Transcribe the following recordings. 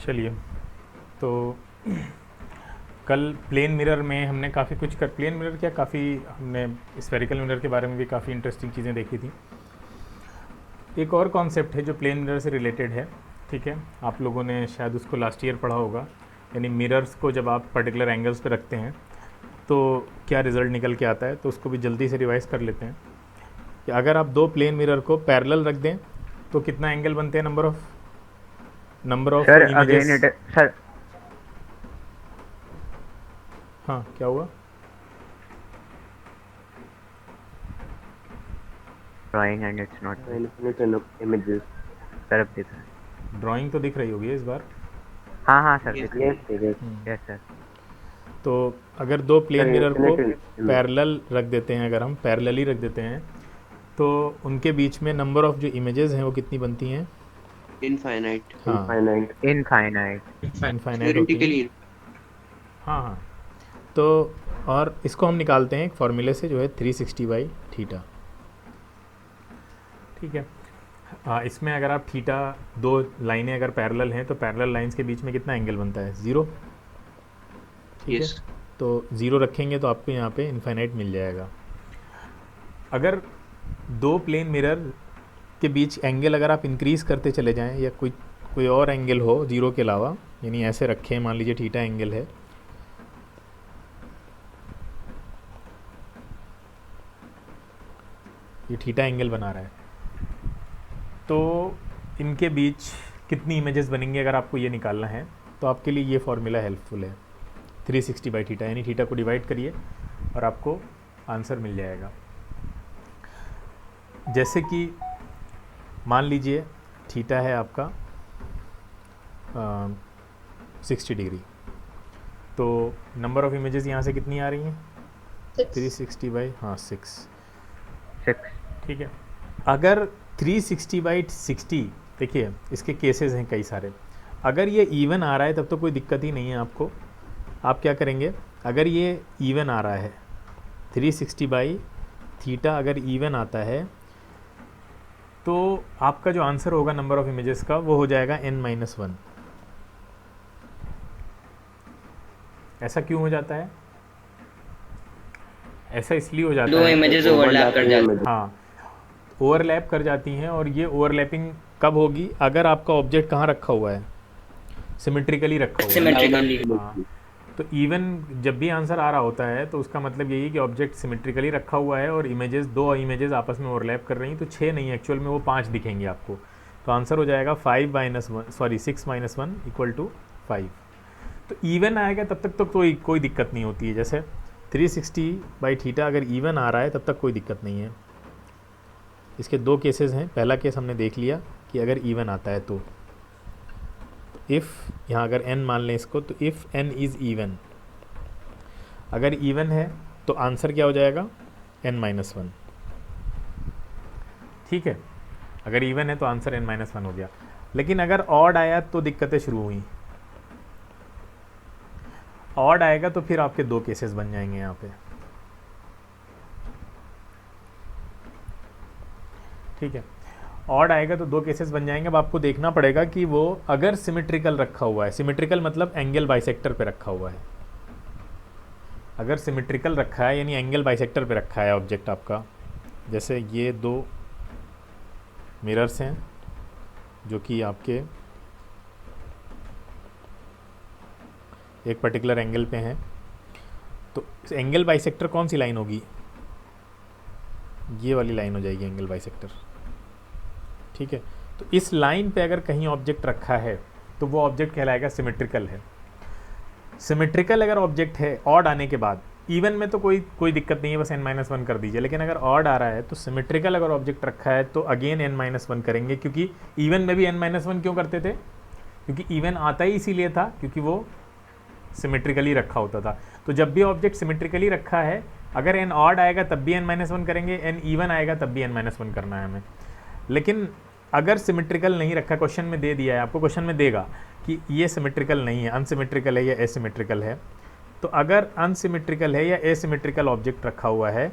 चलिए, तो कल प्लेन मिरर में हमने काफ़ी कुछ कर प्लेन मिरर क्या काफ़ी हमने स्फेरिकल मिरर के बारे में भी काफ़ी इंटरेस्टिंग चीज़ें देखी थी। एक और कॉन्सेप्ट है जो प्लेन मिरर से रिलेटेड है, ठीक है, आप लोगों ने शायद उसको लास्ट ईयर पढ़ा होगा। यानी मिरर्स को जब आप पर्टिकुलर एंगल्स पे रखते हैं तो क्या रिज़ल्ट निकल के आता है, तो उसको भी जल्दी से रिवाइज कर लेते हैं कि अगर आप दो प्लेन मिरर को पैरेलल रख दें तो कितना एंगल बनते हैं, number of sir images. Again it sir हाँ, क्या हुआ? Drawing and it's not infinite images. Sir अब दिख रहा है। ड्राइंग तो दिख रही होगी इस बार। हाँ हाँ सर Yes, दिख रहा Yes, है। yes. Yes sir. तो अगर दो प्लेन Sir, मिरर को infinite image. पैरेलल रख देते हैं, अगर हम पैरेलली रख देते हैं तो उनके बीच में नंबर ऑफ़ जो इमेजेस हैं वो कितनी बनती हैं? infinite. हाँ, Infinite. इनफाइनाइट। इनफाइनाइट होती हैं। Theoretically, हाँ हाँ, तो और इसको हम निकालते हैं एक फार्मूले से जो है 360/थीटा, ठीक है। इसमें अगर आप थीटा, दो लाइनें अगर पैरेलल हैं तो पैरेलल लाइंस के बीच में कितना एंगल बनता है? 0, ठीक yes. है। तो 0 रखेंगे तो आपको यहाँ पे इनफाइनाइट मिल जाएगा। अगर दो प्लेन मिरर के बीच एंगल अगर आप इंक्रीज़ करते चले जाएं या कोई और एंगल हो 0 के अलावा, यानी ऐसे रखें, मान लीजिए थीटा एंगल है, ये थीटा एंगल बना रहा है, तो इनके बीच कितनी इमेजेस बनेंगी अगर आपको ये निकालना है तो आपके लिए ये फॉर्मूला हेल्पफुल है। 360/थीटा, यानी थीटा को डिवाइड करिए और आपको आंसर मिल जाएगा। जैसे कि मान लीजिए थीटा है आपका 60 डिग्री, तो नंबर ऑफ़ इमेजेस यहाँ से कितनी आ रही हैं? 360/6, 6। ठीक है। अगर 360/60, देखिए इसके केसेस हैं कई सारे। अगर ये इवन आ रहा है तब तो कोई दिक्कत ही नहीं है आपको। आप क्या करेंगे, अगर ये इवन आ रहा है 360/थीटा अगर इवन आता है तो आपका जो आंसर होगा नंबर ऑफ़ इमेजेस का वो हो जाएगा n-1। ऐसा क्यों हो जाता है? ऐसा इसलिए हो जाता दो है, images overlap कर जाती हैं. हाँ, ओवरलैप कर जाती हैं। और ये ओवरलैपिंग कब होगी? अगर आपका ऑब्जेक्ट कहाँ रखा हुआ है? सिमेट्रिकली रखा हुआ है। Symmetrically. हाँ, तो इवन जब भी आंसर आ रहा होता है तो उसका मतलब यही है कि ऑब्जेक्ट सिमेट्रिकली रखा हुआ है और दो इमेजेस आपस में ओवरलैप कर रही हैं। तो 6 नहीं, एक्चुअल में वो 5 दिखेंगे आपको। तो आंसर हो जाएगा 6-1 = 5। तो इवन आएगा तब तक तो कोई दिक्कत नहीं होती है। जैसे 360/थीटा अगर इवन आ रहा है तब तक कोई दिक्कत नहीं है। इसके दो केसेस हैं। पहला केस हमने देख लिया कि अगर इवन आता है तो इफ़, यहाँ अगर n मान लें इसको, तो इफ़ n इज़ इवन, अगर इवन है तो आंसर क्या हो जाएगा? n-1, ठीक है। अगर इवन है तो आंसर n-1 हो गया। लेकिन अगर ऑड आया तो दिक्कतें शुरू हुई। ऑड आएगा तो फिर आपके दो केसेस बन जाएंगे यहाँ पे, ठीक है। ऑड आएगा तो दो केसेस बन जाएंगे। अब आपको देखना पड़ेगा कि वो अगर सिमेट्रिकल रखा हुआ है, सिमेट्रिकल मतलब एंगल बाइसेक्टर पे रखा हुआ है। अगर सिमेट्रिकल रखा है यानी एंगल बाइसेक्टर पे रखा है ऑब्जेक्ट आपका, जैसे ये दो मिरर्स हैं जो कि आपके एक पर्टिकुलर एंगल पे हैं, तो एंगल बाइसेक्टर कौन सी लाइन होगी? ये वाली लाइन हो जाएगी एंगल बाइसेक्टर, ठीक है। तो इस लाइन पे अगर कहीं ऑब्जेक्ट रखा है तो वो ऑब्जेक्ट कहलाएगा सिमेट्रिकल है। सिमेट्रिकल अगर ऑब्जेक्ट है ऑड आने के बाद, इवन में तो कोई दिक्कत नहीं है, बस n-1 कर दीजिए। लेकिन अगर ऑड आ रहा है तो सिमेट्रिकल अगर ऑब्जेक्ट रखा है तो अगेन n-1 करेंगे, क्योंकि इवन में भी n-1 क्यों करते थे? क्योंकि इवन आता ही इसीलिए था क्योंकि वो सिमेट्रिकली रखा होता था। तो जब भी ऑब्जेक्ट सिमेट्रिकली रखा है, अगर n ऑड आएगा तब भी n-1 करेंगे, n इवन आएगा तब भी n-1 करना है हमें। लेकिन अगर सिमेट्रिकल नहीं रखा, क्वेश्चन में दे दिया है आपको, क्वेश्चन में देगा कि ये सिमेट्रिकल नहीं है, अनसिमेट्रिकल है या एसिमेट्रिकल है। तो अगर अनसिमेट्रिकल है या एसिमेट्रिकल ऑब्जेक्ट रखा हुआ है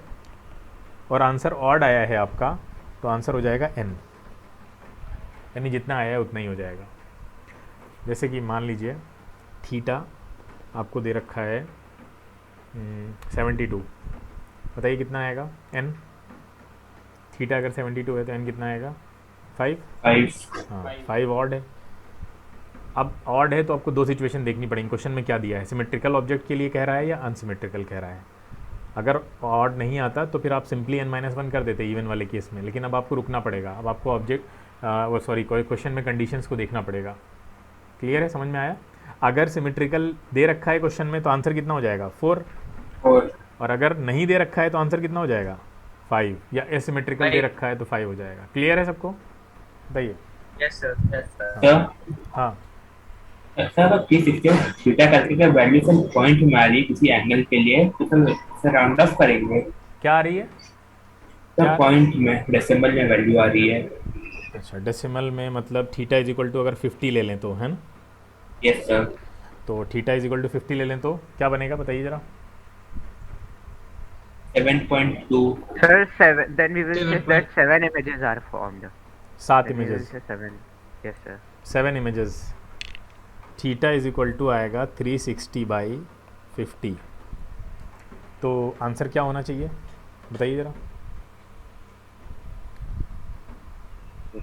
और आंसर ऑड आया है आपका, तो आंसर हो जाएगा n, यानी जितना आया है उतना ही हो जाएगा। जैसे कि मान लीजिए थीटा आपको दे रखा है 72, बताइए कितना आएगा n। थीटा अगर 72 है तो n कितना आएगा 5। 5। हाँ 5 ऑड है। अब ऑड है तो आपको दो सिचुएशन देखनी पड़ेगी। क्वेश्चन में क्या दिया है, सिमेट्रिकल ऑब्जेक्ट के लिए कह रहा है या अनसिमेट्रिकल कह रहा है। अगर ऑड नहीं आता तो फिर आप सिंपली n-1 कर देते इवन वाले केस में, लेकिन अब आपको रुकना पड़ेगा। अब आपको ऑब्जेक्ट वो सॉरी कोई क्वेश्चन में कंडीशंस को देखना पड़ेगा। क्लियर है, समझ में आया। अगर सिमेट्रिकल दे रखा है क्वेश्चन में तो आंसर कितना हो जाएगा 4, और अगर नहीं दे रखा है तो आंसर कितना हो जाएगा 5, या एसिमेट्रिकल दे रखा है तो 5 हो जाएगा। क्लियर है सबको, बताइए। Yes sir, yes sir. Sir हाँ सर अब किस थीटा करके का वैल्यू से पॉइंट मारी किसी एंगल के लिए तो सर राउंड ऑफ करेंगे। क्या आ रही है, सर पॉइंट में डेसिमल में वैल्यू आ रही है। अच्छा डेसिमल में मतलब थीटा इज इक्वल टू अगर 50 ले लें तो, है ना। Yes sir. तो थीटा इज इक्वल टू 50 ले लें तो क्या बनेगा बताइए ज़रा। 7.2। Sir, seven. Then we will say that 7 images are formed. 7 Then we will images, say 7. Yes, sir. 7 images. Theta is equal to आएगा 360/50। तो आंसर क्या होना चाहिए बताइए ज़रा।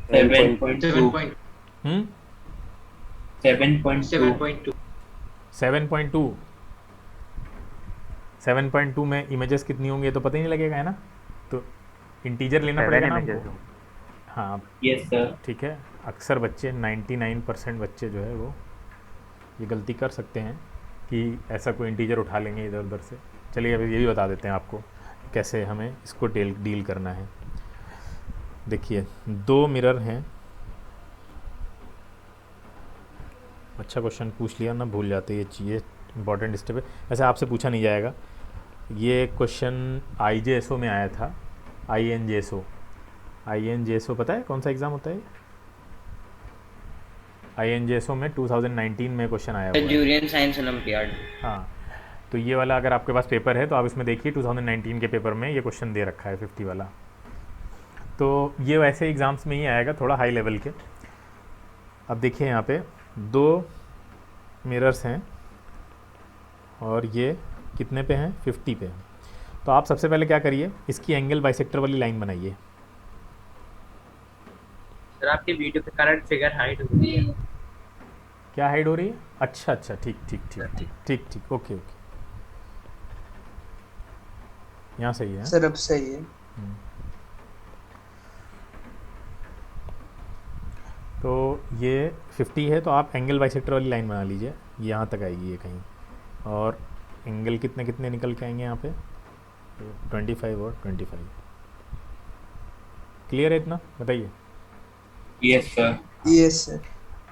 7.2। 7.2। 7.2 7.2 में इमेजेस कितनी होंगी ये तो पता ही नहीं लगेगा, है ना। तो इंटीजर लेना 7 पड़ेगा ना images. हमको। हाँ यस सर। ठीक है। अक्सर बच्चे 99% बच्चे जो है वो ये गलती कर सकते हैं कि ऐसा कोई इंटीजर उठा लेंगे इधर उधर से। चलिए अभी ये भी बता देते हैं आपको कैसे हमें इसको डील करना है। देखिए 2 मिरर हैं। अच्छा क्वेश्चन पूछ लिया ना, भूल जाते ये चीज़ें, इंपॉर्टेंट स्टेप है। वैसे आपसे पूछा नहीं जाएगा, ये क्वेश्चन IJSO में आया था। INJSO पता है कौन सा एग्ज़ाम होता है। INJSO में 2019 में क्वेश्चन आया हुआ है। Durian science olympiad. हाँ तो ये वाला अगर आपके पास पेपर है तो आप इसमें देखिए 2019 के पेपर में ये क्वेश्चन दे रखा है 50 वाला। तो ये वैसे एग्ज़ाम्स में ही आएगा, थोड़ा हाई लेवल के। अब देखिए यहाँ पे 2 मिरर्स हैं और ये कितने पे हैं 50 पे हैं। तो आप सबसे पहले क्या करिए, इसकी एंगल बाइसेक्टर वाली लाइन बनाइए। सर आपके वीडियो पे करंट फिगर हाइड हो रही है। क्या हाइड हो रही है, अच्छा अच्छा ठीक ठीक ठीक ठीक ठीक ठीक ओके ओके, यहाँ सही है। सर अब सही है। तो ये 50 है तो आप एंगल बाइसेक्टर वाली लाइन बना लीजिए, ये यहाँ तक आएगी ये कहीं। और एंगल कितने कितने निकल के आएंगे यहाँ पे 25 और 25। क्लियर है इतना, बताइए। Yes sir. Yes sir.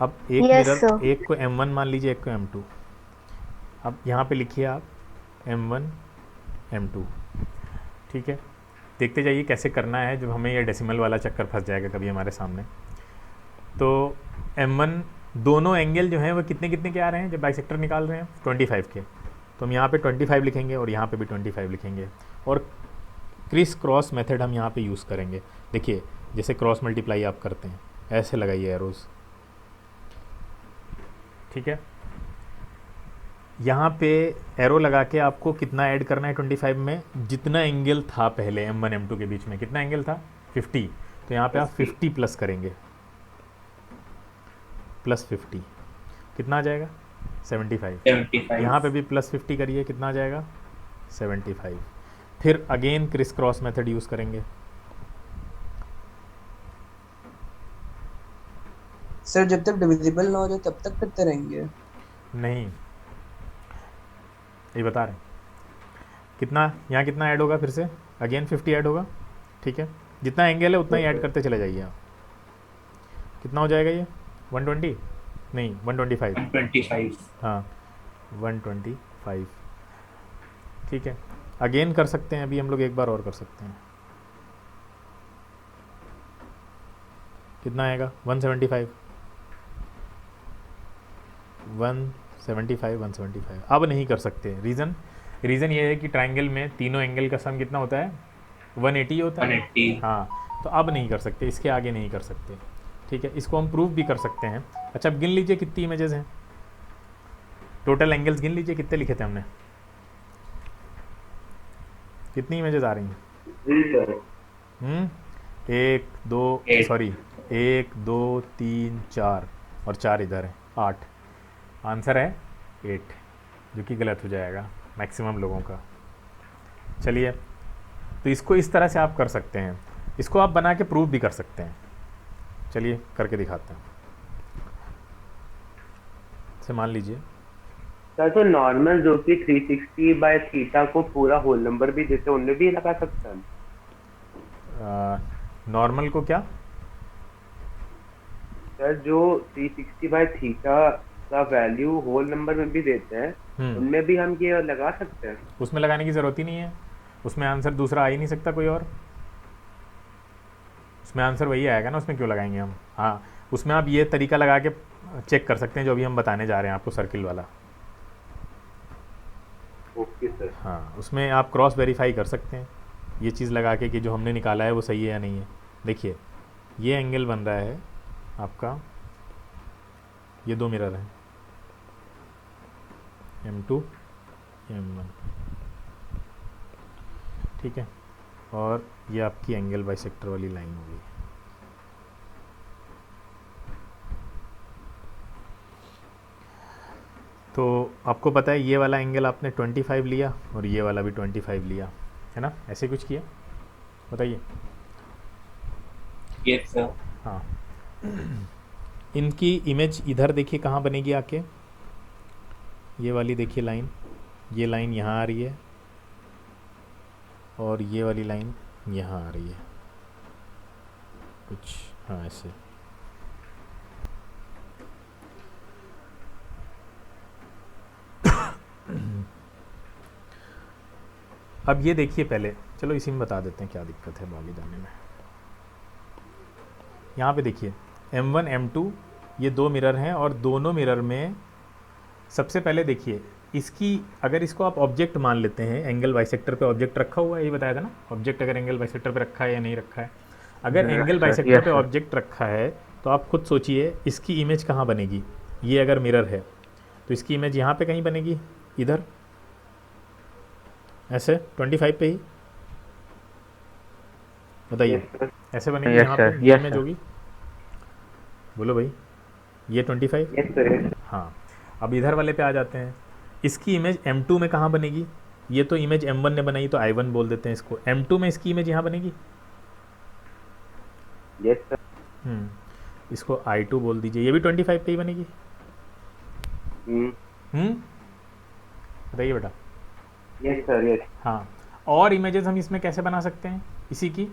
अब एक Yes, मिरर, sir. एक को M1 मान लीजिए, एक को M2। अब यहाँ पे लिखिए आप M1 M2, ठीक है। देखते जाइए कैसे करना है, जब हमें ये डेसिमल वाला चक्कर फंस जाएगा कभी हमारे सामने। तो M1 दोनों एंगल जो हैं वो कितने कितने के आ रहे हैं जब बाइसेक्टर निकाल रहे हैं 25 के। तो हम यहाँ पे 25 लिखेंगे और यहाँ पे भी 25 लिखेंगे। और क्रिस क्रॉस मेथड हम यहाँ पे यूज़ करेंगे। देखिए जैसे क्रॉस मल्टीप्लाई आप करते हैं ऐसे लगाइए एरोज़, ठीक है। यहाँ पे एरो लगा के आपको कितना ऐड करना है 25 में, जितना एंगल था पहले M1 M2 के बीच में, कितना एंगल था 50। तो यहाँ पे आप 50 प्लस करेंगे, प्लस 50 कितना आ जाएगा 75। 75। यहाँ पे भी प्लस 50 करिए, कितना आ जाएगा 75। फिर again criss cross method use करेंगे। सर जब तक डिविजिबल ना हो जाए तब तक करते रहेंगे। नहीं ये बता रहे हैं। कितना यहाँ कितना ऐड होगा, फिर से अगेन 50 ऐड होगा, ठीक है। जितना एंगल है उतना ही ऐड करते चले जाइए आप। कितना हो जाएगा ये 120 नहीं 125। 125। हाँ 125, ठीक है। अगेन कर सकते हैं, अभी हम लोग एक बार और कर सकते हैं। कितना आएगा 175 175। अब नहीं कर सकते, रीज़न ये है कि ट्रायंगल में तीनों एंगल का सम कितना होता है 180 होता है। 180। हाँ तो अब नहीं कर सकते, इसके आगे नहीं कर सकते, ठीक है, इसको हम प्रूव भी कर सकते हैं। अच्छा, अब गिन लीजिए कितनी इमेजेस हैं, टोटल एंगल्स गिन लीजिए, कितने लिखे थे हमने, कितनी इमेजेस आ रही हैं? एक दो, सॉरी 1 2 3 4 और 4 इधर है, 8। आंसर है 8, जो कि गलत हो जाएगा मैक्सिमम लोगों का। चलिए, तो इसको इस तरह से आप कर सकते हैं, इसको आप बना के प्रूव भी कर सकते हैं। चलिए करके दिखाते हैं। से मान लीजिए सर, तो नॉर्मल जो कि 360 बाय थीटा को पूरा होल नंबर भी देते हैं, उनमें भी लगा सकते हैं। नॉर्मल को क्या सर, जो 360 बाय थीटा का वैल्यू होल नंबर में भी देते हैं, उनमें भी हम ये लगा सकते हैं। उसमें लगाने की ज़रूरत ही नहीं है, उसमें आंसर दूसरा आ ही नहीं सकता कोई और, उसमें आंसर वही आएगा ना, उसमें क्यों लगाएंगे हम। हाँ, उसमें आप ये तरीका लगा के चेक कर सकते हैं जो अभी हम बताने जा रहे हैं आपको, सर्किल वाला। Okay sir. हाँ, उसमें आप क्रॉस वेरीफाई कर सकते हैं ये चीज़ लगा के कि जो हमने निकाला है वो सही है या नहीं है। देखिए, ये एंगल बन रहा है आपका, ये 2 मिरर हैं, M2 M1, ठीक है, और ये आपकी एंगल बाइसेक्टर वाली लाइन होगी। तो आपको पता है ये वाला एंगल आपने 25 लिया और ये वाला भी 25 लिया, है ना, ऐसे कुछ किया, बताइए। Yes sir. हाँ, इनकी इमेज इधर देखिए कहाँ बनेगी आके, ये वाली देखिए लाइन, ये लाइन यहाँ आ रही है और ये वाली लाइन यहाँ आ रही है कुछ, हाँ ऐसे। अब ये देखिए पहले, चलो इसी में बता देते हैं क्या दिक्कत है आगे जाने में। यहाँ पे देखिए M1 M2 ये 2 मिरर हैं और दोनों मिरर में सबसे पहले देखिए इसकी, अगर इसको आप ऑब्जेक्ट मान लेते हैं, एंगल बाइसेक्टर पे ऑब्जेक्ट रखा हुआ है, ये बताया था ना, ऑब्जेक्ट अगर एंगल बाइसेक्टर पे रखा है या नहीं रखा है। अगर एंगल बाइसेक्टर पे ऑब्जेक्ट रखा है तो आप खुद सोचिए इसकी इमेज कहाँ बनेगी। ये अगर मिरर है तो इसकी इमेज यहाँ पे कहीं बनेगी, इधर ऐसे 25 पे ही, बताइए ऐसे बनेगी, यहाँ पे ये इमेज होगी, बोलो भाई, ये 25। हाँ, अब इधर वाले पे आ जाते हैं, इसकी इमेज M2 में कहाँ बनेगी, ये तो इमेज M1 ने बनाई तो I1 बोल देते हैं इसको, M2 में इसकी इमेज यहाँ बनेगी। Yes sir. इसको I2 बोल दीजिए, ये भी 25 पे ही बनेगी। बताइए बेटा। Yes sir, yes. हाँ, और इमेजेस हम इसमें कैसे बना सकते हैं इसी की,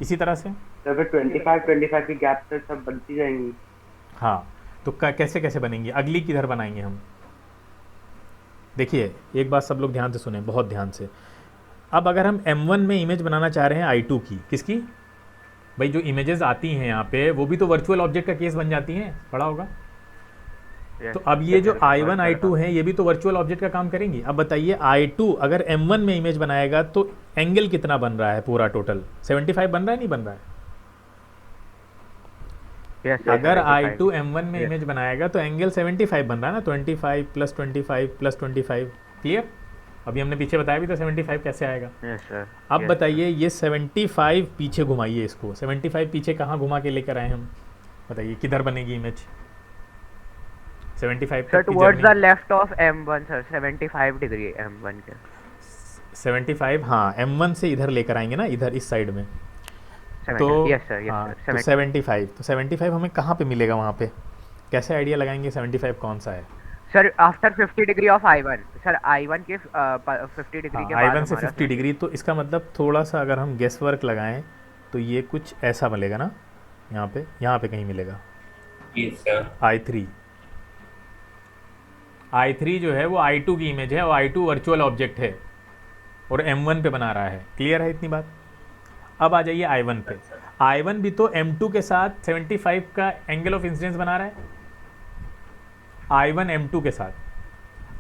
इसी तरह से तो 25 की गैप से सब बनती जाएंगी। हाँ, तो कैसे कैसे बनेंगी, अगली किधर बनाएंगे हम। देखिए एक बात सब लोग ध्यान से सुने, बहुत ध्यान से। अब अगर हम M1 में इमेज बनाना चाह रहे हैं I2 की, किसकी भाई, जो इमेजेस आती हैं यहाँ पे वो भी तो वर्चुअल ऑब्जेक्ट का केस बन जाती हैं, पढ़ा होगा। तो अब ये जो I1 I2 है ये भी तो वर्चुअल ऑब्जेक्ट का काम करेंगी। अब बताइए I2 अगर M1 में इमेज बनाएगा तो एंगल कितना बन रहा है, पूरा टोटल 75 बन रहा है, नहीं बन रहा है। अगर I2 M1 में इमेज बनाएगा तो एंगल 75 बन रहा है ना, 25 + 25 + 25, क्लियर। अभी हमने पीछे बताया भी तो 75 कैसे आएगा। अब बताइए ये 75 पीछे घुमाइए इसको, 75 पीछे कहाँ घुमा के लेकर आए हम, बताइए किधर बनेगी image 75 sir towards the left of M1 sir, 75 degree M1 के 75। हाँ, M1 से इधर लेकर आएंगे ना, इधर इस साइड में, तो यस सर, हाँ, तो 75, तो 75 हमें कहाँ पे मिलेगा, वहाँ पे कैसे आइडिया लगाएंगे 75 कौन सा है sir. After 50 degree of I1 sir, I1 के 50 डिग्री के बाद I1 से 50 डिग्री, तो इसका मतलब थोड़ा सा अगर हम गेस वर्क लगाएं तो ये कुछ ऐसा मिलेगा ना, यहाँ पे कहीं मिलेगा। I3 जो है वो I2 की इमेज है और I2 वर्चुअल ऑब्जेक्ट है और M1 पे बना रहा है, क्लियर है इतनी बात। अब आ जाइए I1 पे, I1 भी तो M2 के साथ 75 का एंगल ऑफ इंसिडेंस बना रहा है, I1 M2 के साथ,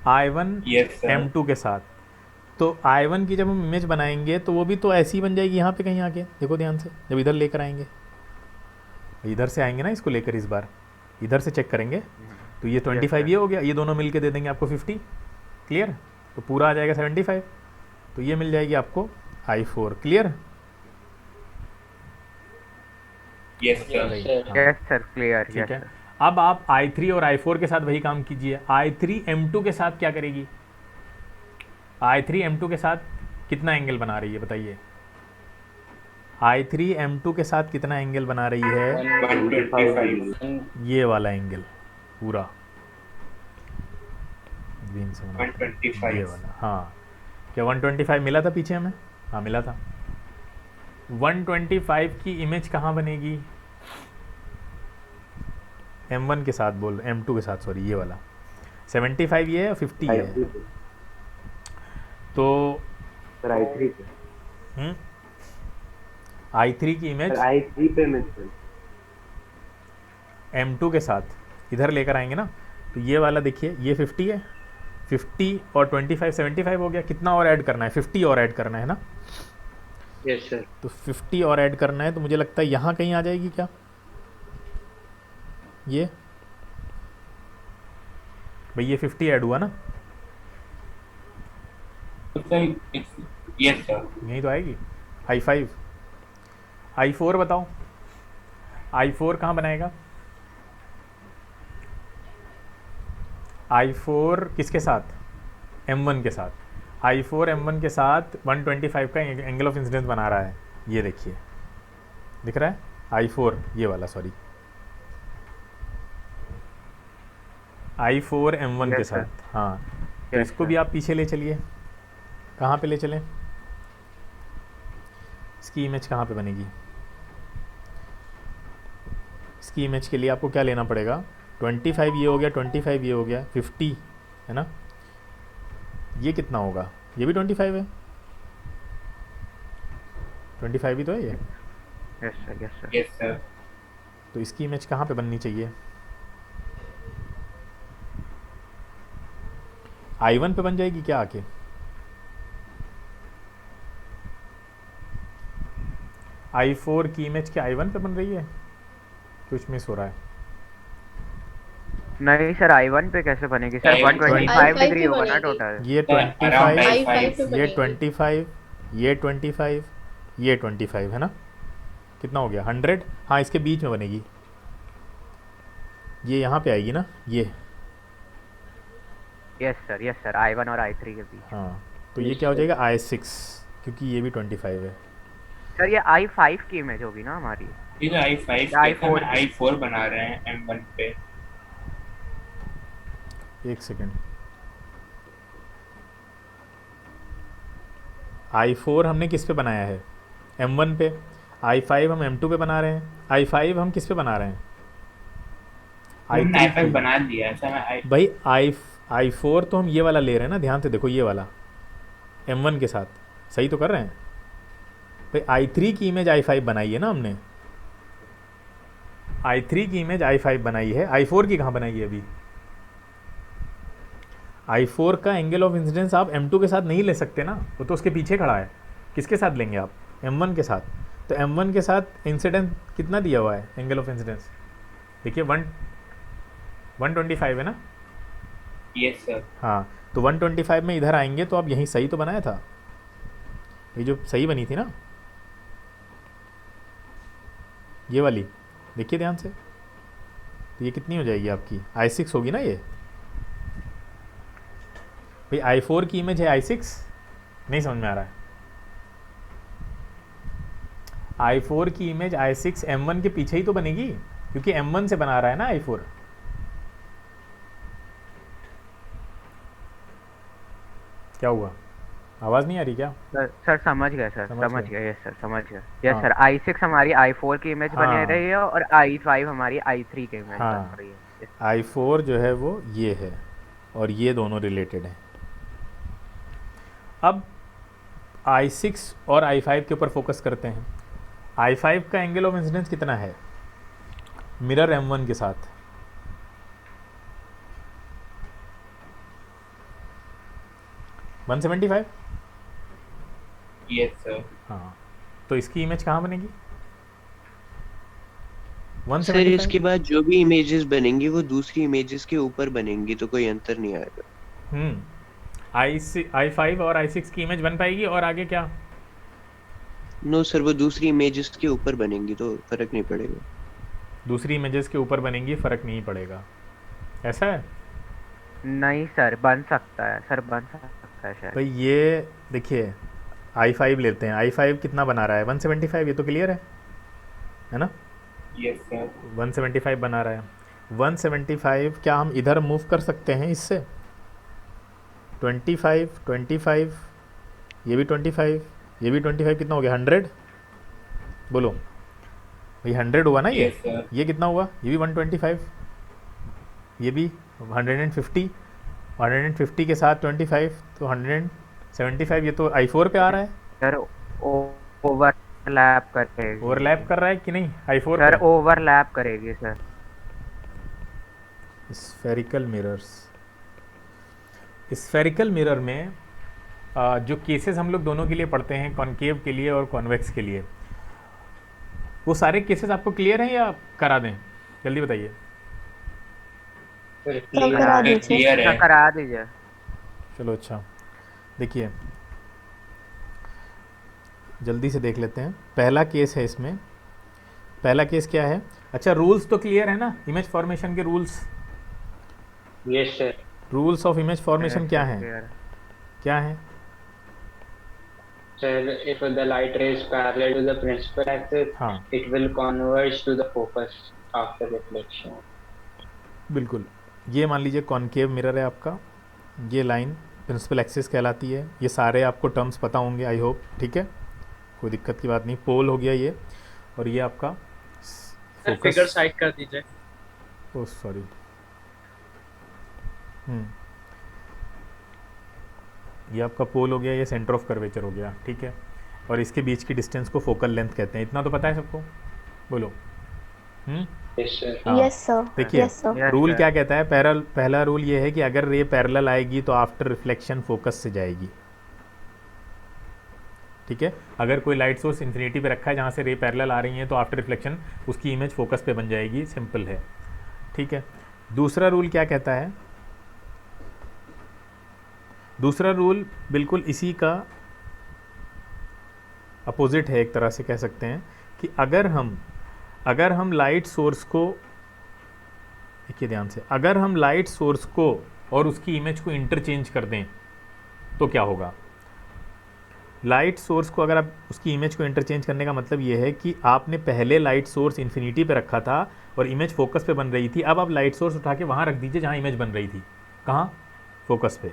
I1 M2 के साथ। तो I1 की जब हम इमेज बनाएंगे तो वो भी तो ऐसी बन जाएगी यहाँ पे कहीं आके, देखो ध्यान से, जब इधर लेकर आएंगे इधर से आएंगे ना इसको लेकर, इस बार इधर से चेक करेंगे तो ये 25 ये हो गया, ये दोनों मिल के दे देंगे आपको 50, क्लियर। तो पूरा आ जाएगा 75, तो ये मिल जाएगी आपको I4, clear. Yes sir. Yes sir, clear. ठीक है, अब आप I3 और I4 के साथ वही काम कीजिए। I3 M2 के साथ क्या करेगी? I3 M2 के साथ कितना एंगल बना रही है बताइए? I3 M2 के साथ कितना एंगल बना रही है? 125 ये वाला एंगल पूरा ग्रीन से बना, 125 ये वाला। हाँ, क्या 125 मिला था पीछे हमें? हाँ मिला था। 125 की इमेज कहाँ बनेगी? M1 के साथ बोल, M2 के साथ, सॉरी, ये वाला 75 ये है और 50 ये है। तो सर I3 पे, I3 की इमेज सर I3 पे मैं सर M2 के साथ इधर लेकर आएंगे ना, तो ये वाला देखिए, ये 50 है, 50 और 25 75 हो गया। कितना और ऐड करना है? 50 और ऐड करना है ना। Yes sir. तो 50 और ऐड करना है, तो मुझे लगता है यहाँ कहीं आ जाएगी क्या? ये भाई ये 50 ऐड हुआ ना, यस सर। यहीं तो आएगी। I5 I4 बताओ, I4 कहाँ बनाएगा? I4 किसके साथ? M1 के साथ। I4 M1 के साथ 125 का एंगल ऑफ इंसिडेंस बना रहा है, ये देखिए दिख रहा है। I4 ये वाला, सॉरी, I4 M1 के Yes, sir. साथ। हाँ, तो Yes, इसको sir. भी आप पीछे ले चलिए। कहाँ पे ले चलें? इसकी इमेज कहाँ पे बनेगी? इसकी इमेज के लिए आपको क्या लेना पड़ेगा? 25 ये हो गया, 25 ये हो गया, 50 है ना। ये कितना होगा? ये भी 25 है, 25 ही तो है ये। Yes sir, yes sir. Yes sir. तो इसकी इमेज कहाँ पे बननी चाहिए? I1 पे बन जाएगी क्या आके? I4 की इमेज क्या I1 पे बन रही है? कुछ मिस हो रहा है। नहीं सर, I1 पे कैसे बनेगी सर? I1 125 डिग्री पे होगा ना बनेगी। टोटल। ये around 25, I5 पे ये बनेगी। 25, ये 25, ये 25 है ना। कितना हो गया? 100। हाँ, इसके बीच में बनेगी, ये यहाँ पे आएगी ना, ये। यस सर, I1 और I3 के बीच। हाँ, तो ये क्या हो जाएगा? I6, क्योंकि ये भी 25 है। सर ये I5 की इमेज होगी ना हमारी। ये जो I5 I4 I4 बना रहे हैं M1 पे। एक सेकेंड, I4 हमने किस पे बनाया है? M1 पे। I5 हम M2 पे बना रहे हैं। I5 हम किस पे बना रहे हैं? हमने I3 I5 पे। बना दिया है सर। भाई I4 तो हम ये वाला ले रहे हैं ना, ध्यान से देखो, ये वाला M1 के साथ, सही तो कर रहे हैं भाई। I3 की इमेज I5 बनाई है ना हमने, I3 की इमेज I5 बनाई है। I4 की कहाँ बनाई है अभी? I4 का एंगल ऑफ इंसिडेंस आप M2 के साथ नहीं ले सकते ना, वो तो उसके पीछे खड़ा है। किसके साथ लेंगे आप? M1 के साथ। तो M1 के साथ इंसिडेंस कितना दिया हुआ है एंगल ऑफ इंसिडेंस? देखिए 125 है ना। Yes sir. हाँ, तो 125 में इधर आएंगे तो आप यहीं सही तो बनाया था, ये जो सही बनी थी ना, ये वाली देखिए ध्यान से। तो ये कितनी हो जाएगी आपकी? I6 होगी ना ये। भाई I4 की इमेज है I6, नहीं समझ में आ रहा है? I4 की इमेज I6 M1 के पीछे ही तो बनेगी, क्योंकि M1 से बना रहा है ना I4। क्या हुआ? आवाज़ नहीं आ रही क्या? सर समझ गए सर, समझ समझ गए। गए। यस सर, समझ गए। यस हाँ। सर, I6 हमारी I4 की इमेज हाँ। बनी रही है और I5 हमारी I3 की इमेज हाँ। बन रही है। Yes, I4 जो है वो ये है, और ये दोनों रिलेटेड हैं। अब I6 और I5 के ऊपर फोकस करते हैं। I5 का एंगल ऑफ इंसिडेंस कितना है मिरर M1 के साथ? $175। Yes sir. हाँ, तो इसकी इमेज कहाँ बनेगी? सर 175। इसके बाद जो भी इमेजेस बनेंगी वो दूसरी इमेजेस के ऊपर बनेंगी, तो कोई अंतर नहीं आएगा। i5 और i6 की इमेज बन पाएगी, और आगे क्या? नो सर, वो दूसरी इमेजेस के ऊपर बनेंगी तो फर्क नहीं पड़ेगा। दूसरी इमेजेस के ऊपर बनेंगी, फ़र्क नहीं पड़ेगा, ऐसा है? नहीं सर, बन सकता है सर, बन सकता है शायद। भाई ये देखिए, i5 लेते हैं, i5 कितना बना रहा है? 175, ये तो क्लियर है ना? Yes sir. 175 बना रहा है। 175 क्या हम इधर मूव कर सकते हैं इससे? 25, 25, ये भी 25, ये भी 25, कितना हो गया? 100। बोलो भाई, 100 हुआ ना ये? Yes sir. ये कितना हुआ? ये भी 125, ये भी 150, 150 के साथ 25 तो 175। ये तो i4 पे आ रहा है। सर ओवरलैप करेगी। ओवरलैप कर रहा है कि नहीं i4 सर पे? ओवरलैप करेगी sir. Spherical mirrors, spherical mirror में जो केसेस हम लोग दोनों के लिए पढ़ते हैं, कॉनकेव के लिए और कॉन्वेक्स के लिए, वो सारे केसेस आपको क्लियर हैं या करा दें? जल्दी बताइए। सर तो करा दीजिए। क्लियर है। करा दीजिए। चलो अच्छा, देखिए जल्दी से देख लेते हैं। पहला केस है इसमें, पहला केस क्या है? अच्छा, रूल्स तो क्लियर है ना, इमेज फॉर्मेशन के rules? Yes sir. Rules of image formation क्या हैं? क्या हैं? Sir, if the light ray is parallel to the principal axis, हाँ it will converge to the focus after reflection. बिल्कुल। ये मान लीजिए कॉनकेव मिरर है आपका, ये लाइन प्रिंसिपल एक्सिस कहलाती है। ये सारे आपको टर्म्स पता होंगे, आई होप, ठीक है, कोई दिक्कत की बात नहीं। पोल हो गया ये, और ये आपका फिगर फोकस। साइड कर दीजिए। ओह सॉरी, ये आपका पोल हो गया, ये सेंटर ऑफ कर्वेचर हो गया, ठीक है। और इसके बीच की डिस्टेंस को फोकल लेंथ कहते हैं। इतना तो पता है सबको? बोलो। Yes sir. हाँ। Yes sir. देखिए यस सर। रूल क्या कहता है? पहला रूल ये है कि अगर रे पैरेलल आएगी तो आफ्टर रिफ्लेक्शन फोकस से जाएगी, ठीक है। अगर कोई लाइट सोर्स इन्फिनिटी पे रखा है जहाँ से रे पैरेलल आ रही है तो आफ्टर रिफ्लेक्शन उसकी इमेज फोकस पे बन जाएगी, सिंपल है, ठीक है। दूसरा रूल क्या कहता है? दूसरा रूल बिल्कुल इसी का अपोजिट है, एक तरह से कह सकते हैं कि अगर हम लाइट सोर्स को, देखिए ध्यान से, अगर हम लाइट सोर्स को और उसकी इमेज को इंटरचेंज कर दें तो क्या होगा? लाइट सोर्स को अगर आप उसकी इमेज को इंटरचेंज करने का मतलब ये है कि आपने पहले लाइट सोर्स इन्फिनिटी पे रखा था और इमेज फोकस पे बन रही थी। अब आप लाइट सोर्स उठा के वहाँ रख दीजिए जहाँ इमेज बन रही थी। कहाँ? फोकस पे।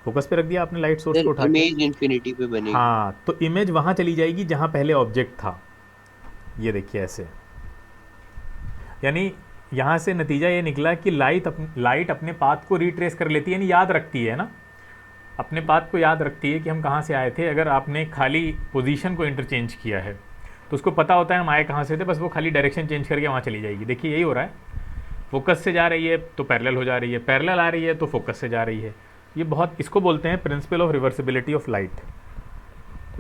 फोकस पे रख दिया आपने लाइट सोर्स को उठा के, इमेज इन्फिनिटी पे बनेगी। हाँ, तो इमेज वहाँ चली जाएगी जहाँ पहले ऑब्जेक्ट था। ये देखिए ऐसे, यानी यहाँ से नतीजा ये निकला कि लाइट अपने पाथ को रिट्रेस कर लेती है, यानी याद रखती है ना, अपने पाथ को याद रखती है कि हम कहाँ से आए थे। अगर आपने खाली पोजीशन को इंटरचेंज किया है तो उसको पता होता है हम आए कहाँ से थे, बस वो खाली डायरेक्शन चेंज करके वहाँ चली जाएगी। देखिए यही हो रहा है, फोकस से जा रही है तो पैरेलल हो जा रही है, पैरेलल आ रही है तो फोकस से जा रही है। ये बहुत, इसको बोलते हैं principle of reversibility of light,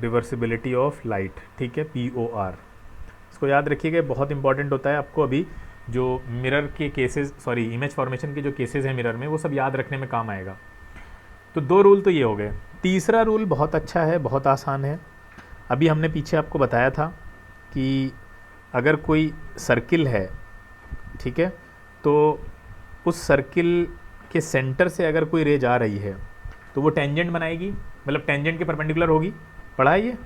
reversibility of light, ठीक है, POR। इसको याद रखिएगा, बहुत इंपॉर्टेंट होता है आपको। अभी जो मिरर के केसेस, सॉरी इमेज फॉर्मेशन के जो केसेस हैं मिरर में, वो सब याद रखने में काम आएगा। तो दो रूल तो ये हो गए। तीसरा रूल बहुत अच्छा है, बहुत आसान है। अभी हमने पीछे आपको बताया था कि अगर कोई सर्किल है, ठीक है, तो उस सर्किल के सेंटर से अगर कोई रे जा रही है तो वो टेंजेंट बनाएगी, मतलब टेंजेंट के परपेंडिकुलर होगी। पढ़ा है ये?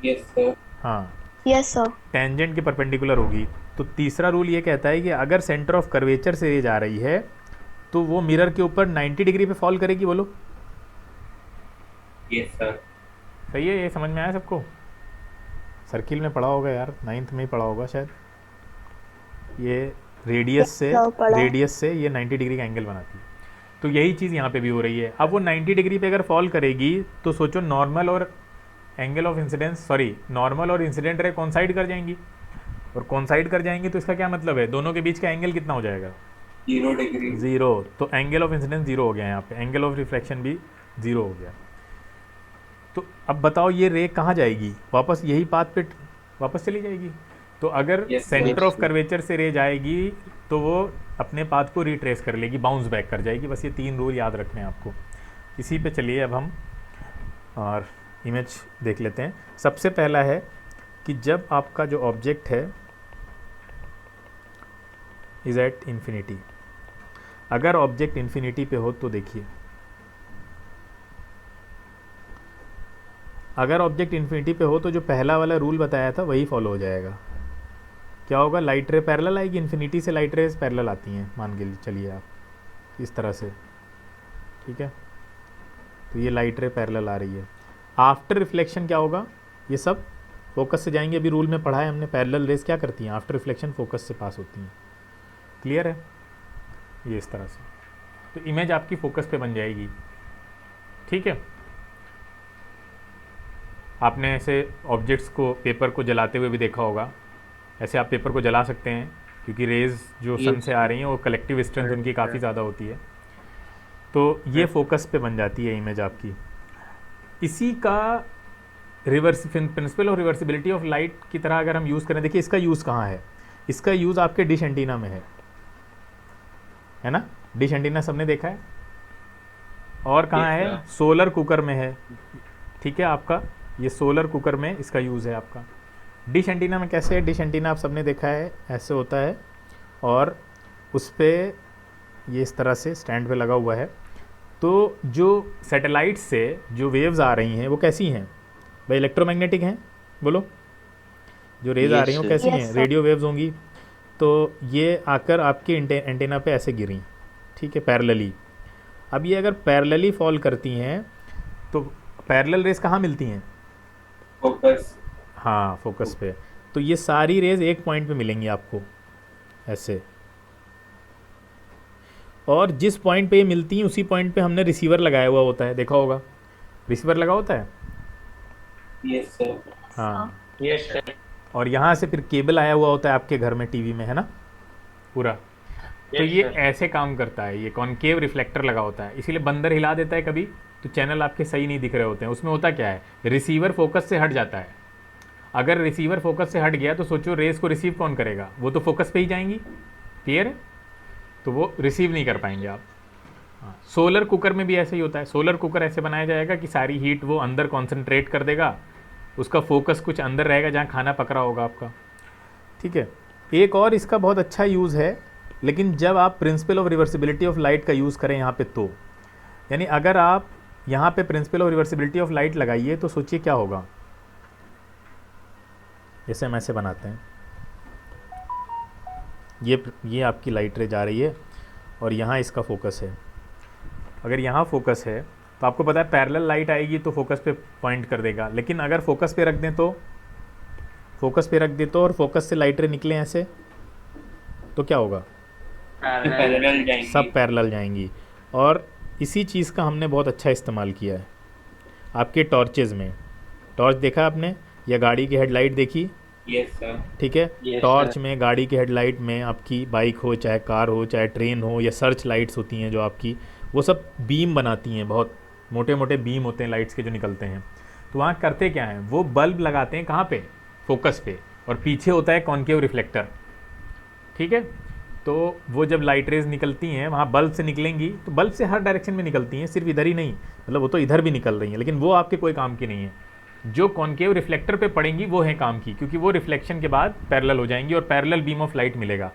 Yes sir. हाँ, यस सर। टेंजेंट के परपेंडिकुलर होगी। तो तीसरा रूल ये कहता है कि अगर सेंटर ऑफ कर्वेचर से रे जा रही है तो वो मिरर के ऊपर 90 डिग्री पे फॉल करेगी। बोलो। Yes sir. सही है, ये समझ में आया सबको? सर्किल में पढ़ा होगा यार, 9th में ही पढ़ा होगा शायद। ये रेडियस से ये 90 डिग्री का एंगल बनाती है। तो यही चीज़ यहाँ पे भी हो रही है। अब वो 90 डिग्री पे अगर फॉल करेगी तो सोचो नॉर्मल और angle of incidence, sorry normal और इंसिडेंट रे कॉन्साइड कर जाएंगी, और कॉन्साइड कर जाएंगी तो इसका क्या मतलब है? दोनों के बीच का एंगल कितना हो जाएगा? 0 डिग्री। 0। तो एंगल ऑफ इंसिडेंस 0 हो गया यहाँ पे, एंगल ऑफ रिफ्लेक्शन भी 0 हो गया। तो अब बताओ ये रे कहाँ जाएगी? वापस यही पाथ पे वापस चली जाएगी। तो अगर Yes, centre yes, of curvature से रे जाएगी तो वो अपने पाथ को रिट्रेस कर लेगी, बाउंस बैक कर जाएगी। बस ये 3 रूल याद रखने हैं आपको। इसी पे चलिए अब हम और इमेज देख लेते हैं। सबसे पहला है कि जब आपका जो ऑब्जेक्ट है इज एट इन्फिनिटी, अगर ऑब्जेक्ट इन्फिनिटी पे हो तो देखिए, अगर ऑब्जेक्ट इन्फिनिटी पे हो तो जो पहला वाला रूल बताया था वही फॉलो हो जाएगा। क्या होगा, लाइट रे पैरेलल आएगी, इन्फिनिटी से लाइट रेज पैरेलल आती हैं, मान के चलिए आप इस तरह से, ठीक है। तो ये लाइट रे पैरेलल आ रही है। आफ्टर रिफ्लेक्शन क्या होगा, ये सब फोकस से जाएंगे। अभी रूल में पढ़ा है हमने, पैरेलल रेज क्या करती हैं, आफ्टर रिफ्लेक्शन फोकस से पास होती हैं। क्लियर है, ये इस तरह से। तो इमेज आपकी फोकस पे बन जाएगी, ठीक है। आपने ऐसे ऑब्जेक्ट्स को, पेपर को जलाते हुए भी देखा होगा। ऐसे आप पेपर को जला सकते हैं क्योंकि रेज जो सन से आ रही हैं वो कलेक्टिव स्ट्रेंथ उनकी काफ़ी ज़्यादा होती है। तो ये फोकस पे बन जाती है इमेज आपकी। इसी का reverse principle of reversibility of light की तरह अगर हम यूज़ करें, देखिए इसका यूज़ कहाँ है, इसका यूज़ आपके डिश एंटीना में है ना। डिश एंटीना सबने देखा है। और कहाँ है, सोलर कुकर में है, ठीक है। आपका ये सोलर कुकर में इसका यूज़ है आपका। डिश एंटीना में कैसे है, डिश एंटीना आप सबने देखा है, ऐसे होता है और उस पर ये इस तरह से स्टैंड पे लगा हुआ है। तो जो सैटेलाइट से जो वेव्स आ रही हैं वो कैसी हैं भाई, इलेक्ट्रोमैग्नेटिक हैं, बोलो। जो रेज आ रही हैं वो कैसी हैं, रेडियो वेव्स होंगी। तो ये आकर आपके एंटीना पे ऐसे गिरी, ठीक है, पैरेलली। अब ये अगर पैरेलली फॉल करती हैं तो पैरेलल रेज कहाँ मिलती हैं, फोकस, हाँ फोकस पे। तो ये सारी रेज एक पॉइंट पे मिलेंगी आपको ऐसे, और जिस पॉइंट पे ये मिलती हैं उसी पॉइंट पे हमने रिसीवर लगाया हुआ होता है, देखा होगा रिसीवर लगा होता है। यस सर, हाँ, Yes, sir. और यहाँ से फिर केबल आया हुआ होता है आपके घर में, टीवी में, है ना, पूरा। तो Yes, ये sir. ऐसे काम करता है, ये कॉनकेव रिफ्लेक्टर लगा होता है। इसीलिए बंदर हिला देता है कभी तो चैनल आपके सही नहीं दिख रहे होते हैं। उसमें होता क्या है, रिसीवर फोकस से हट जाता है। अगर रिसीवर फोकस से हट गया तो सोचो रेस को रिसीव कौन करेगा, वो तो फोकस पे ही जाएंगी, क्लियर है। तो वो रिसीव नहीं कर पाएंगे आप। हाँ, सोलर कुकर में भी ऐसे ही होता है। सोलर कुकर ऐसे बनाया जाएगा कि सारी हीट वो अंदर कॉन्सेंट्रेट कर देगा, उसका फोकस कुछ अंदर रहेगा जहाँ खाना पक रहा होगा आपका, ठीक है। एक और इसका बहुत अच्छा यूज़ है, लेकिन जब आप principle of reversibility of light का यूज़ करें यहाँ पे, तो यानी अगर आप यहाँ पे principle of reversibility of light लगाइए तो सोचिए क्या होगा। जैसे हम ऐसे बनाते हैं, ये आपकी लाइट रे जा रही है और यहाँ इसका फोकस है। अगर यहाँ फोकस है तो आपको पता है पैरेलल लाइट आएगी तो फोकस पे पॉइंट कर देगा। लेकिन अगर फोकस पे रख दें तो, फोकस पे रख दे तो और फोकस से लाइट रे निकले ऐसे, तो क्या होगा, पैरेलल जाएंगी, सब पैरेलल जाएंगी। और इसी चीज़ का हमने बहुत अच्छा इस्तेमाल किया है आपके टॉर्चेज़ में। टॉर्च देखा आपने, या गाड़ी की हेडलाइट देखी, यस सर, ठीक है। Yes, torch sir. में, गाड़ी की हेडलाइट में, आपकी बाइक हो चाहे कार हो चाहे ट्रेन हो, या सर्च लाइट्स होती हैं जो आपकी, वो सब बीम बनाती हैं, बहुत मोटे मोटे बीम होते हैं लाइट्स के जो निकलते हैं। तो वहाँ करते क्या हैं, वो बल्ब लगाते हैं कहाँ पे, फोकस पे, और पीछे होता है कॉनकेव रिफ्लेक्टर, ठीक है। तो वो जब लाइट रेज निकलती हैं वहाँ बल्ब से निकलेंगी, तो बल्ब से हर डायरेक्शन में निकलती हैं, सिर्फ इधर ही नहीं, मतलब वो तो इधर भी निकल रही हैं, लेकिन वो आपके कोई काम की नहीं है। जो कॉनकेव रिफ्लेक्टर पे पड़ेंगी वो है काम की, क्योंकि वो रिफ्लेक्शन के बाद पैरेलल हो जाएंगी और पैरेलल बीम ऑफ लाइट मिलेगा।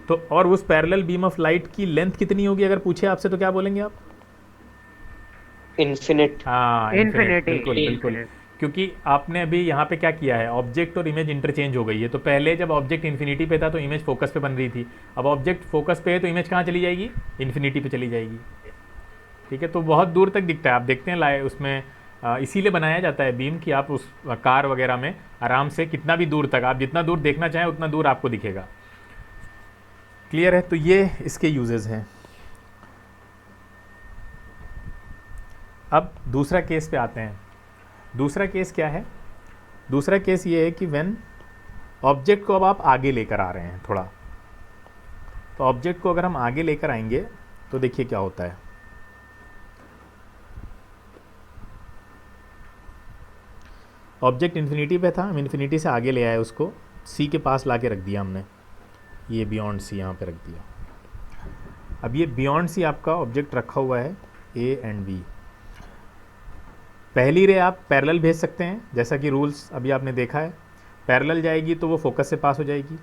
तो और उस पैरेलल बीम ऑफ लाइट की लेंथ कितनी होगी अगर पूछे आपसे तो क्या बोलेंगे आप, इन्फिनिट। हाँ Infinity. बिल्कुल बिल्कुल। क्योंकि आपने अभी यहाँ पे क्या किया है, ऑब्जेक्ट और इमेज इंटरचेंज हो गई है। तो पहले जब ऑब्जेक्ट इन्फिनिटी पे था तो इमेज फोकस पे बन रही थी, अब ऑब्जेक्ट फोकस पे है तो इमेज कहाँ चली जाएगी, इन्फिनिटी पे चली जाएगी, ठीक है। तो बहुत दूर तक दिखता है, आप देखते हैं लाए उसमें इसीलिए बनाया जाता है बीम कि आप उस कार वगैरह में आराम से कितना भी दूर तक, आप जितना दूर देखना चाहें उतना दूर आपको दिखेगा, क्लियर है। तो ये इसके यूजेस हैं। अब दूसरा केस पे आते हैं। दूसरा केस क्या है, दूसरा केस ये है कि व्हेन ऑब्जेक्ट को अब आप आगे लेकर आ रहे हैं थोड़ा, तो ऑब्जेक्ट को अगर हम आगे लेकर आएंगे तो देखिए क्या होता है। ऑब्जेक्ट इन्फिनिटी पे था, हम इन्फिनिटी से आगे ले आए उसको, सी के पास ला के रख दिया हमने, ये बियॉन्ड सी यहाँ पे रख दिया। अब ये बियॉन्ड सी आपका ऑब्जेक्ट रखा हुआ है ए एंड बी। पहली रे आप पैरेलल भेज सकते हैं, जैसा कि रूल्स अभी आपने देखा है, पैरेलल जाएगी तो वो फोकस से पास हो जाएगी,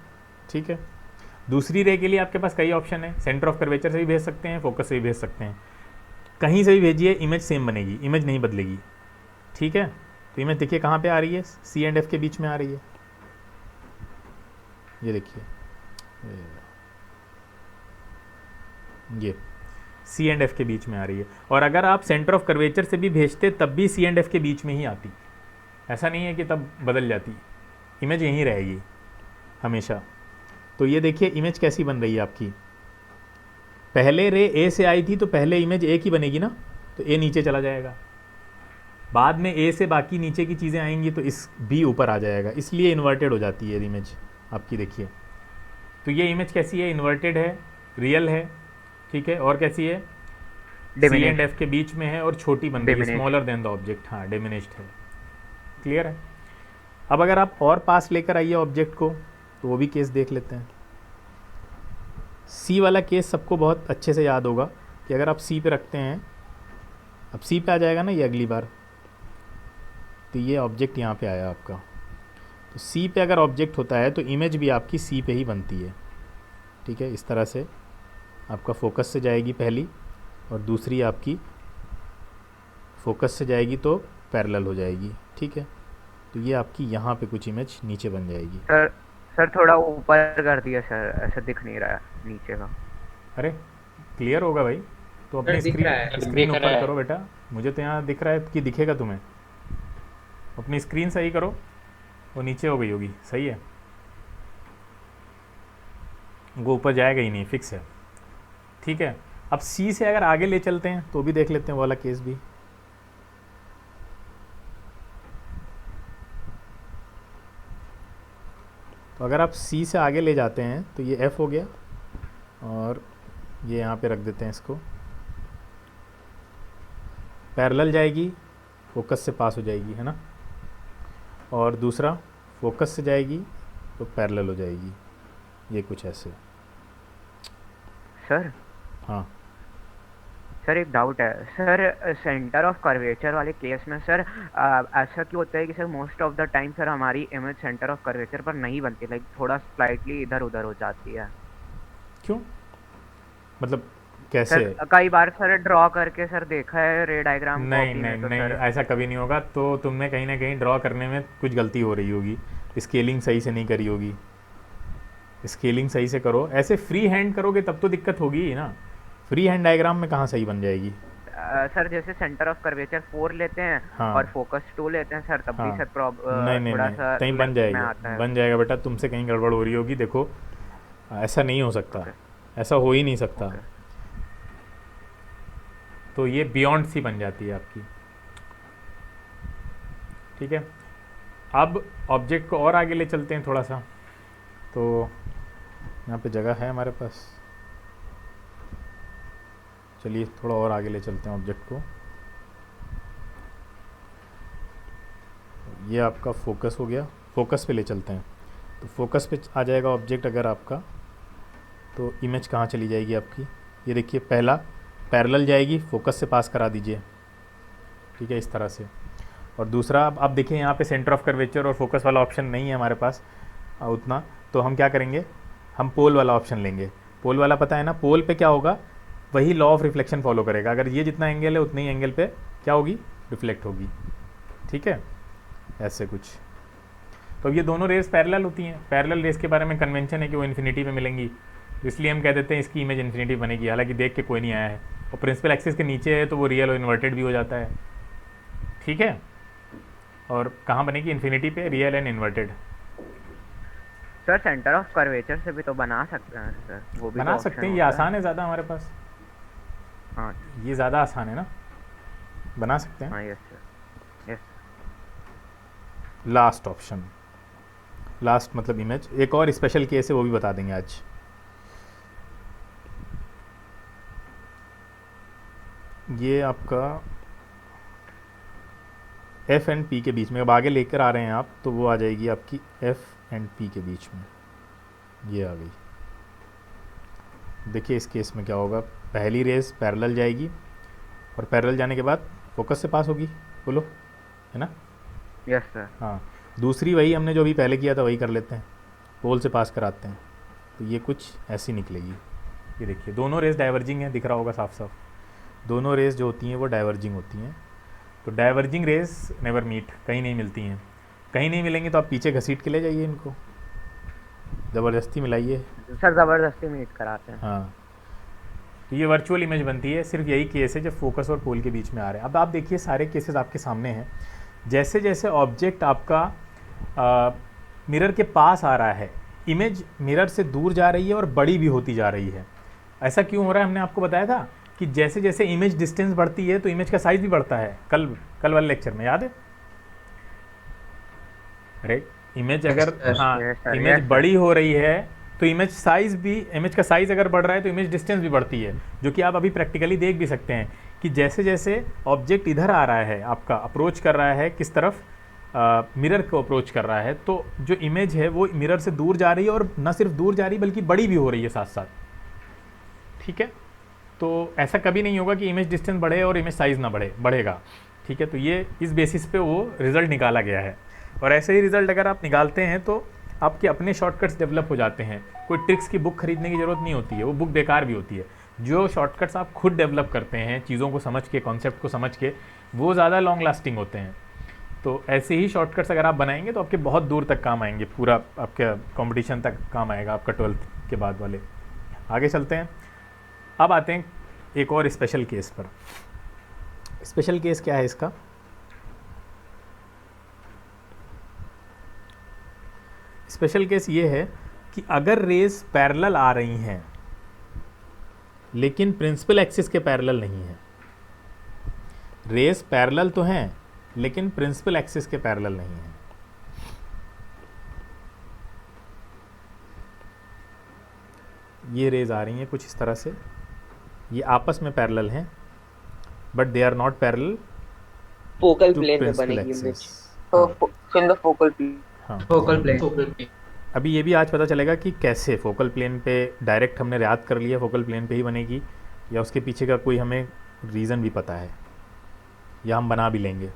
ठीक है। दूसरी रे के लिए आपके पास कई ऑप्शन है, सेंटर ऑफ कर्वेचर से भी भेज सकते हैं, फोकस से भी भेज सकते हैं, कहीं से भी भेजिए, इमेज सेम बनेगी, इमेज नहीं बदलेगी, ठीक है। तो इमेज देखिए कहाँ पे आ रही है, सी एंड एफ के बीच में आ रही है, ये देखिए ये सी एंड एफ के बीच में आ रही है। और अगर आप सेंटर ऑफ कर्वेचर से भी भेजते तब भी सी एंड एफ के बीच में ही आती, ऐसा नहीं है कि तब बदल जाती, इमेज यहीं रहेगी हमेशा। तो ये देखिए इमेज कैसी बन रही है आपकी, पहले रे ए से आई थी तो पहले इमेज ए की बनेगी ना, तो ए नीचे चला जाएगा, बाद में ए से बाकी नीचे की चीज़ें आएंगी तो इस बी ऊपर आ जाएगा, इसलिए इन्वर्टेड हो जाती है इमेज आपकी। देखिए तो ये इमेज कैसी है, इन्वर्टेड है, रियल है, ठीक है। और कैसी है, सी एंड एफ के बीच में है और छोटी बन रही है, स्मॉलर देन द ऑब्जेक्ट, हाँ डिमिनिश्ड है, क्लियर है। अब अगर आप और पास लेकर आइए ऑब्जेक्ट को तो वो भी केस देख लेते हैं। सी वाला केस सबको बहुत अच्छे से याद होगा कि अगर आप सी पे रखते हैं, अब सी पे आ जाएगा ना ये अगली बार, तो ये ऑब्जेक्ट यहाँ पे आया आपका, तो सी पे अगर ऑब्जेक्ट होता है तो इमेज भी आपकी सी पे ही बनती है, ठीक है। इस तरह से आपका फोकस से जाएगी पहली और दूसरी आपकी फोकस से जाएगी तो पैरेलल हो जाएगी, ठीक है। तो ये आपकी यहाँ पे कुछ इमेज नीचे बन जाएगी। सर थोड़ा ऊपर कर दिया सर, ऐसा दिख नहीं रहा है नीचे का। अरे क्लियर होगा भाई, तो अपनी दिख रहा है, स्क्रीन दिख ऊपर रहा है। करो बेटा, मुझे तो यहाँ दिख रहा है कि दिखेगा तुम्हें, अपनी स्क्रीन सही करो, वो नीचे हो गई होगी, सही है, वो ऊपर जाएगा ही नहीं, फिक्स है, ठीक है। अब सी से अगर आगे ले चलते हैं तो भी देख लेते हैं वो वाला केस भी। तो अगर आप सी से आगे ले जाते हैं तो ये एफ हो गया और ये यहाँ पे रख देते हैं इसको, पैरेलल जाएगी, फोकस से पास हो जाएगी, है ना, और दूसरा फोकस से जाएगी तो पैरेलल हो जाएगी, ये कुछ ऐसे। सर हाँ सर एक डाउट है सर, सेंटर ऑफ कर्वेचर वाले केस में सर ऐसा क्यों होता है कि sir most of the time sir हमारी इमेज सेंटर ऑफ कर्वेचर पर नहीं बनती, लाइक थोड़ा स्लाइटली इधर उधर हो जाती है? क्यों, मतलब कैसे? सर कई बार सर ड्रॉ करके सर देखा है रे डायग्राम नहीं कॉपी नहीं में, तो नहीं, सर ऐसा कभी नहीं होगा, तो तुमने कहीं ना कहीं ड्रॉ करने में कुछ गलती हो रही होगी, स्केलिंग सही से नहीं करी होगी, स्केलिंग सही से करो, ऐसे फ्री हैंड करोगे तब तो दिक्कत होगी ही ना, फ्री हैंड डायग्राम में कहाँ सही बन जाएगी। सर जैसे सेंटर ऑफ कर्वेचर 4 लेते हैं हाँ। और फोकस 2 लेते हैं सर, तब भी हाँ। सर नहीं नहीं थोड़ा नहीं, सा कहीं बन left में आता जाएगा, है। बन जाएगा बेटा, तुमसे कहीं गड़बड़ हो रही होगी, देखो ऐसा नहीं हो सकता, ऐसा हो ही नहीं सकता। तो ये बियॉन्ड सी बन जाती है आपकी, ठीक है। अब ऑब्जेक्ट को और आगे ले चलते हैं थोड़ा सा, तो यहाँ पे जगह है हमारे पास, चलिए थोड़ा और आगे ले चलते हैं ऑब्जेक्ट को। ये आपका फोकस हो गया, फोकस पे ले चलते हैं, तो फोकस पे आ जाएगा ऑब्जेक्ट अगर आपका, तो इमेज कहाँ चली जाएगी आपकी, ये देखिए पहला पैरेलल जाएगी, फोकस से पास करा दीजिए, ठीक है, इस तरह से। और दूसरा अब देखिए यहाँ पे सेंटर ऑफ कर्वेचर और फोकस वाला ऑप्शन नहीं है हमारे पास उतना, तो हम क्या करेंगे, हम पोल वाला ऑप्शन लेंगे। पोल वाला पता है ना, पोल पे क्या होगा, वही लॉ ऑफ रिफ्लेक्शन फॉलो करेगा, अगर ये जितना एंगल है उतने ही एंगल पे क्या होगी, रिफ्लेक्ट होगी, ठीक है, ऐसे कुछ। तो ये दोनों रेस पैरेलल होती हैं, पैरेलल रेस के बारे में कन्वेंशन है कि वो इन्फिनिटी में मिलेंगी, तो इसलिए हम कह देते हैं इसकी इमेज इन्फिनिटी बनेगी, हालांकि देख के कोई नहीं आया है, और प्रिंसिपल एक्सिस के नीचे है तो वो रियल और इन्वर्टेड भी हो जाता है, ठीक है। और कहाँ बनेगी, इन्फिनिटी पे, real and inverted. Sir centre of curvature से भी तो बना सकते हैं सर, वो भी बना तो सकते option हैं, ये होता है। आसान है ज़्यादा हमारे पास, हाँ ये ज़्यादा आसान है ना, बना सकते हैं। हाँ yes sir, yes. Last option, last मतलब इमेज, एक और स्पेशल केस है वो भी बता देंगे आज। ये आपका एफ एंड पी के बीच में, अब आगे लेकर आ रहे हैं आप, तो वो आ जाएगी आपकी एफ एंड पी के बीच में, ये आ गई। देखिए इस केस में क्या होगा, पहली रेस पैरेलल जाएगी और पैरेलल जाने के बाद फोकस से पास होगी, बोलो, है ना? Yes sir. हाँ, दूसरी वही हमने जो अभी पहले किया था वही कर लेते हैं, पोल से पास कराते हैं, तो ये कुछ ऐसी निकलेगी। ये देखिए दोनों रेस डाइवर्जिंग है, दिख रहा होगा साफ साफ, दोनों रेस जो होती हैं वो डाइवर्जिंग होती हैं। तो डाइवर्जिंग रेस नेवर मीट, कहीं नहीं मिलती हैं। कहीं नहीं मिलेंगी तो आप पीछे घसीट के ले जाइए इनको, ज़बरदस्ती मिलाइए। सर ज़बरदस्ती मीट कराते हैं। हाँ, तो ये वर्चुअल इमेज बनती है। सिर्फ यही केस है जब फोकस और पोल के बीच में आ रहे हैं। अब आप देखिए सारे केसेस आपके सामने हैं। जैसे जैसे ऑब्जेक्ट आपका मिरर के पास आ रहा है, इमेज मिरर से दूर जा रही है और बड़ी भी होती जा रही है। ऐसा क्यों हो रहा है, हमने आपको बताया था कि जैसे जैसे इमेज डिस्टेंस बढ़ती है तो इमेज का साइज़ भी बढ़ता है। कल वाले लेक्चर में याद है, राइट? इमेज अगर इमेज बड़ी हो रही है तो इमेज साइज़ भी, इमेज का साइज़ अगर बढ़ रहा है तो इमेज डिस्टेंस भी बढ़ती है, जो कि आप अभी प्रैक्टिकली देख भी सकते हैं कि जैसे जैसे ऑब्जेक्ट इधर आ रहा है, आपका अप्रोच कर रहा है किस तरफ, मिरर को अप्रोच कर रहा है, तो जो इमेज है वो मिरर से दूर जा रही है और न सिर्फ दूर जा रही बल्कि बड़ी भी हो रही है साथ साथ। ठीक है, तो ऐसा कभी नहीं होगा कि इमेज डिस्टेंस बढ़े और इमेज साइज़ ना बढ़ेगा। ठीक है, तो ये इस बेसिस पे वो रिज़ल्ट निकाला गया है। और ऐसे ही रिज़ल्ट अगर आप निकालते हैं तो आपके अपने शॉर्टकट्स डेवलप हो जाते हैं। कोई ट्रिक्स की बुक खरीदने की ज़रूरत नहीं होती है, वो बुक बेकार भी होती है। जो शॉर्टकट्स आप खुद डेवलप करते हैं चीज़ों को समझ के, कॉन्सेप्ट को समझ के, वो ज़्यादा लॉन्ग लास्टिंग होते हैं। तो ऐसे ही शॉर्टकट्स अगर आप बनाएंगे तो आपके बहुत दूर तक काम आएंगे, पूरा आपके कंपटीशन तक काम आएगा आपका 12th के बाद वाले। आगे चलते हैं, अब आते हैं एक और स्पेशल केस पर। स्पेशल केस क्या है इसका? स्पेशल केस ये है कि अगर रेस पैरेलल आ रही हैं लेकिन प्रिंसिपल एक्सिस के पैरेलल नहीं है। रेस पैरेलल तो हैं लेकिन प्रिंसिपल एक्सिस के पैरेलल नहीं है। ये रेज आ रही हैं कुछ इस तरह से, ये आपस में पैरेलल हैं but they are not parallel focal to plane में प्रिंसिपल बनेगी axis. Image in the focal plane. हाँ, फोकल प्लेन। अभी ये भी आज पता चलेगा कि कैसे फोकल प्लेन पे डायरेक्ट हमने याद कर लिया फोकल प्लेन पे ही बनेगी, या उसके पीछे का कोई हमें रीज़न भी पता है, या हम बना भी लेंगे।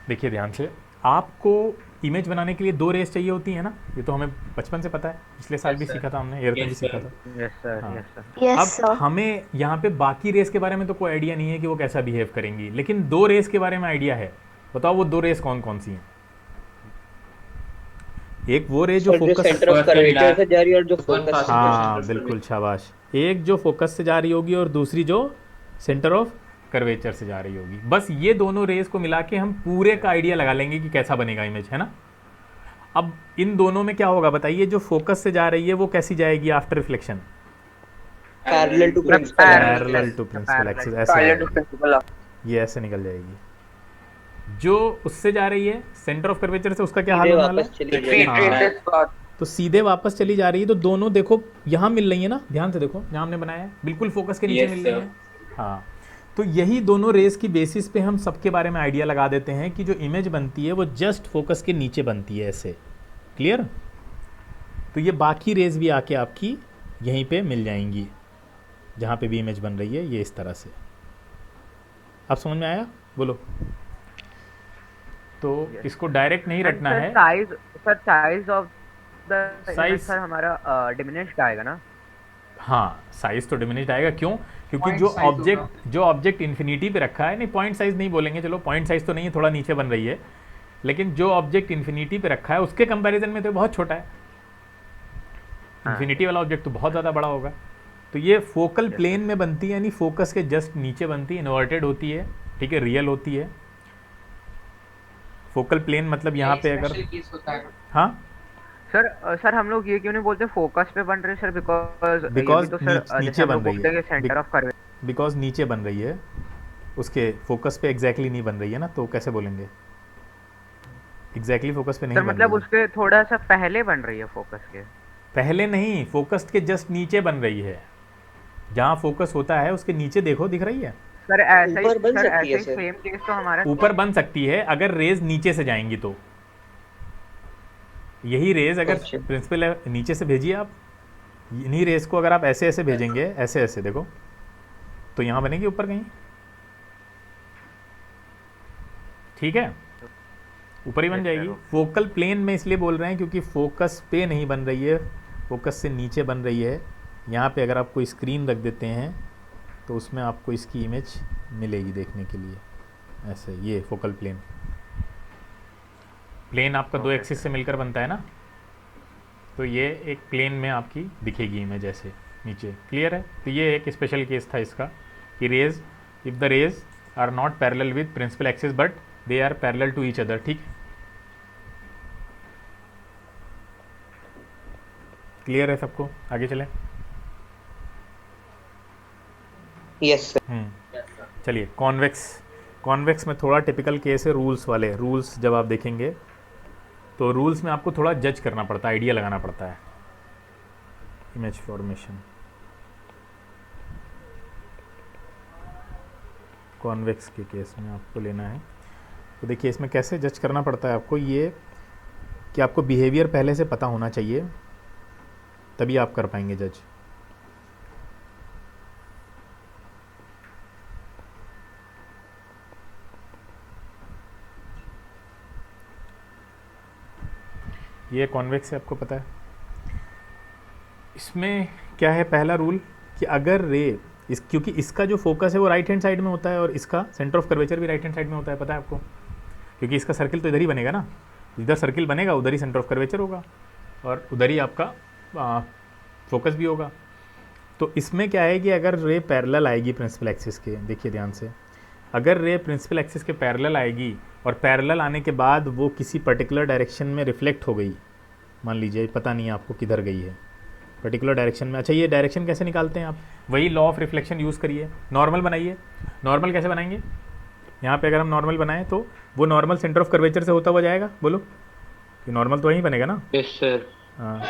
देखिए ध्यान से, आपको इमेज बनाने के लिए 2 रेस चाहिए होती है ना, ये तो हमें बचपन से पता है, पिछले साल भी सीखा था हमने, एयरकन भी सीखा था। यस सर, हाँ। Yes sir. अब हमें यहाँ पे बाकी रेस के बारे में तो कोई आइडिया नहीं है कि वो कैसा बिहेव करेंगी, लेकिन 2 रेस के बारे में आइडिया है। बताओ वो 2 रेस कौन कौन सी हैं? एक वो रेस जो फोकस, सेंटर ऑफ कर्वेचर से जा रही है और जो फोकस। हाँ बिल्कुल, शाबाश। एक जो फोकस से जा रही होगी और दूसरी जो सेंटर ऑफ कर्वेचर से जा रही होगी। बस ये दोनों रेस को मिला के हम पूरे का आइडिया लगा लेंगे कि कैसा बनेगा इमेज, है ना? अब इन दोनों में क्या होगा बताइए? जो फोकस से जा रही है वो कैसी जाएगी after reflection? Parallel to principal. Parallel to principal axis, ऐसे जाएगी। ये ऐसे निकल जाएगी। जो उससे जा रही है सेंटर ऑफ कर्वेचर से, उसका क्या हाल होने वाला है? हाँ, तो सीधे वापस चली जा रही है। तो दोनों देखो यहाँ मिल रही है ना, ध्यान से देखो जहाँ हमने बनाया है, बिल्कुल फोकस के नीचे मिल रही है। हाँ, तो यही दोनों रेस की बेसिस पे हम सबके बारे में आइडिया लगा देते हैं कि जो इमेज बनती है वो जस्ट फोकस के नीचे बनती है, ऐसे। क्लियर? तो ये बाकी रेस भी आके आपकी यहीं पे मिल जाएंगी, जहाँ पे भी इमेज बन रही है, ये इस तरह से। अब समझ में आया? बोलो। तो इसको डायरेक्ट नहीं रटना है। Size of the Size- sir हमारा डिमिनिश्ड आएगा ना? हाँ, साइज तो डिमिनिश्ड आएगा। क्यों? क्योंकि जो ऑब्जेक्ट इन्फिनिटी पे रखा है, नहीं पॉइंट साइज नहीं बोलेंगे, चलो पॉइंट साइज तो नहीं है, थोड़ा नीचे बन रही है, लेकिन जो ऑब्जेक्ट इन्फिनिटी पे रखा है उसके कंपैरिजन में तो बहुत छोटा है। इन्फिनिटी वाला ऑब्जेक्ट तो बहुत ज़्यादा बड़ा होगा। तो ये फोकल प्लेन में बनती है, यानी फोकस के जस्ट नीचे बनती है, इन्वर्टेड होती है, ठीक है, रियल होती है। फोकल प्लेन मतलब यहाँ पे अगर, हाँ सर हम लोग ये क्यों नहीं बोलते फोकस पे बन रही है सर? बिकॉज तो सर नीचे बन रही है, सेंटर ऑफ कर्वेचर। बिकॉज नीचे बन रही है, उसके फोकस पे एग्जैक्टली नहीं बन रही है ना, तो कैसे बोलेंगे? एग्जैक्टली फोकस पे नहीं सर बन मतलब रही है। उसके थोड़ा सा पहले बन रही है फोकस के। पहले नहीं, फोकस के जस्ट नीचे बन रही है। जहाँ फोकस होता है उसके नीचे देखो, दिख रही है। सर ऐसा ही, ऊपर बन सर सकती है ऐसा ही सर। सेम केस तो हमारा ऊपर बन सकती है अगर रेज नीचे से जाएंगी तो। यही रेज अगर अच्छा। प्रिंसिपल नीचे से भेजिए आप, इन्हीं रेज को अगर आप ऐसे ऐसे भेजेंगे, ऐसे ऐसे देखो, तो यहाँ बनेगी ऊपर कहीं, ठीक है, ऊपर ही बन जाएगी। फोकल प्लेन में इसलिए बोल रहे हैं क्योंकि फोकस पे नहीं बन रही है, फोकस से नीचे बन रही है। यहाँ पे अगर आप कोई स्क्रीन रख देते हैं तो उसमें आपको इसकी इमेज मिलेगी देखने के लिए, ऐसे। ये फोकल प्लेन, प्लेन आपका दो एक्सिस से मिलकर बनता है ना, तो ये एक प्लेन में आपकी दिखेगी इमेज ऐसे नीचे, क्लियर है। तो ये एक स्पेशल केस था इसका कि rays, if the rays are not parallel with principal axis but they are parallel to each other, ठीक, क्लियर है सबको, आगे चलें। Yes sir. चलिए कॉन्वेक्स, कॉन्वेक्स में थोड़ा टिपिकल केस है रूल्स वाले। रूल्स जब आप देखेंगे तो रूल्स में आपको थोड़ा जज करना पड़ता है, आइडिया लगाना पड़ता है। इमेज फॉर्मेशन कॉन्वेक्स के केस में आपको लेना है, तो देखिए इसमें कैसे जज करना पड़ता है आपको, ये कि आपको बिहेवियर पहले से पता होना चाहिए, तभी आप कर पाएंगे जज। ये कॉन्वेक्स है, आपको पता है। इसमें क्या है पहला रूल कि अगर रे क्योंकि इसका जो फोकस है वो राइट हैंड साइड में होता है और इसका सेंटर ऑफ कर्वेचर भी राइट हैंड साइड में होता है, पता है आपको, क्योंकि इसका सर्किल तो इधर ही बनेगा ना, इधर सर्किल बनेगा उधर ही सेंटर ऑफ कर्वेचर होगा और उधर ही आपका फोकस भी होगा। तो इसमें क्या है कि अगर रे पैरेलल आएगी प्रिंसिपल एक्सिस के, देखिए ध्यान से, अगर रे प्रिंसिपल एक्सिस के पैरेलल आएगी और पैरेलल आने के बाद वो किसी पर्टिकुलर डायरेक्शन में रिफ्लेक्ट हो गई, मान लीजिए पता नहीं है आपको किधर गई है, पर्टिकुलर डायरेक्शन में। अच्छा, ये डायरेक्शन कैसे निकालते हैं आप, वही लॉ ऑफ रिफ्लेक्शन यूज़ करिए, नॉर्मल बनाइए। नॉर्मल कैसे बनाएंगे, यहाँ पे अगर हम नॉर्मल बनाएं तो वो नॉर्मल सेंटर ऑफ कर्वेचर से होता हुआ जाएगा, बोलो कि नॉर्मल तो वहीं बनेगा ना। Yes sir. हाँ,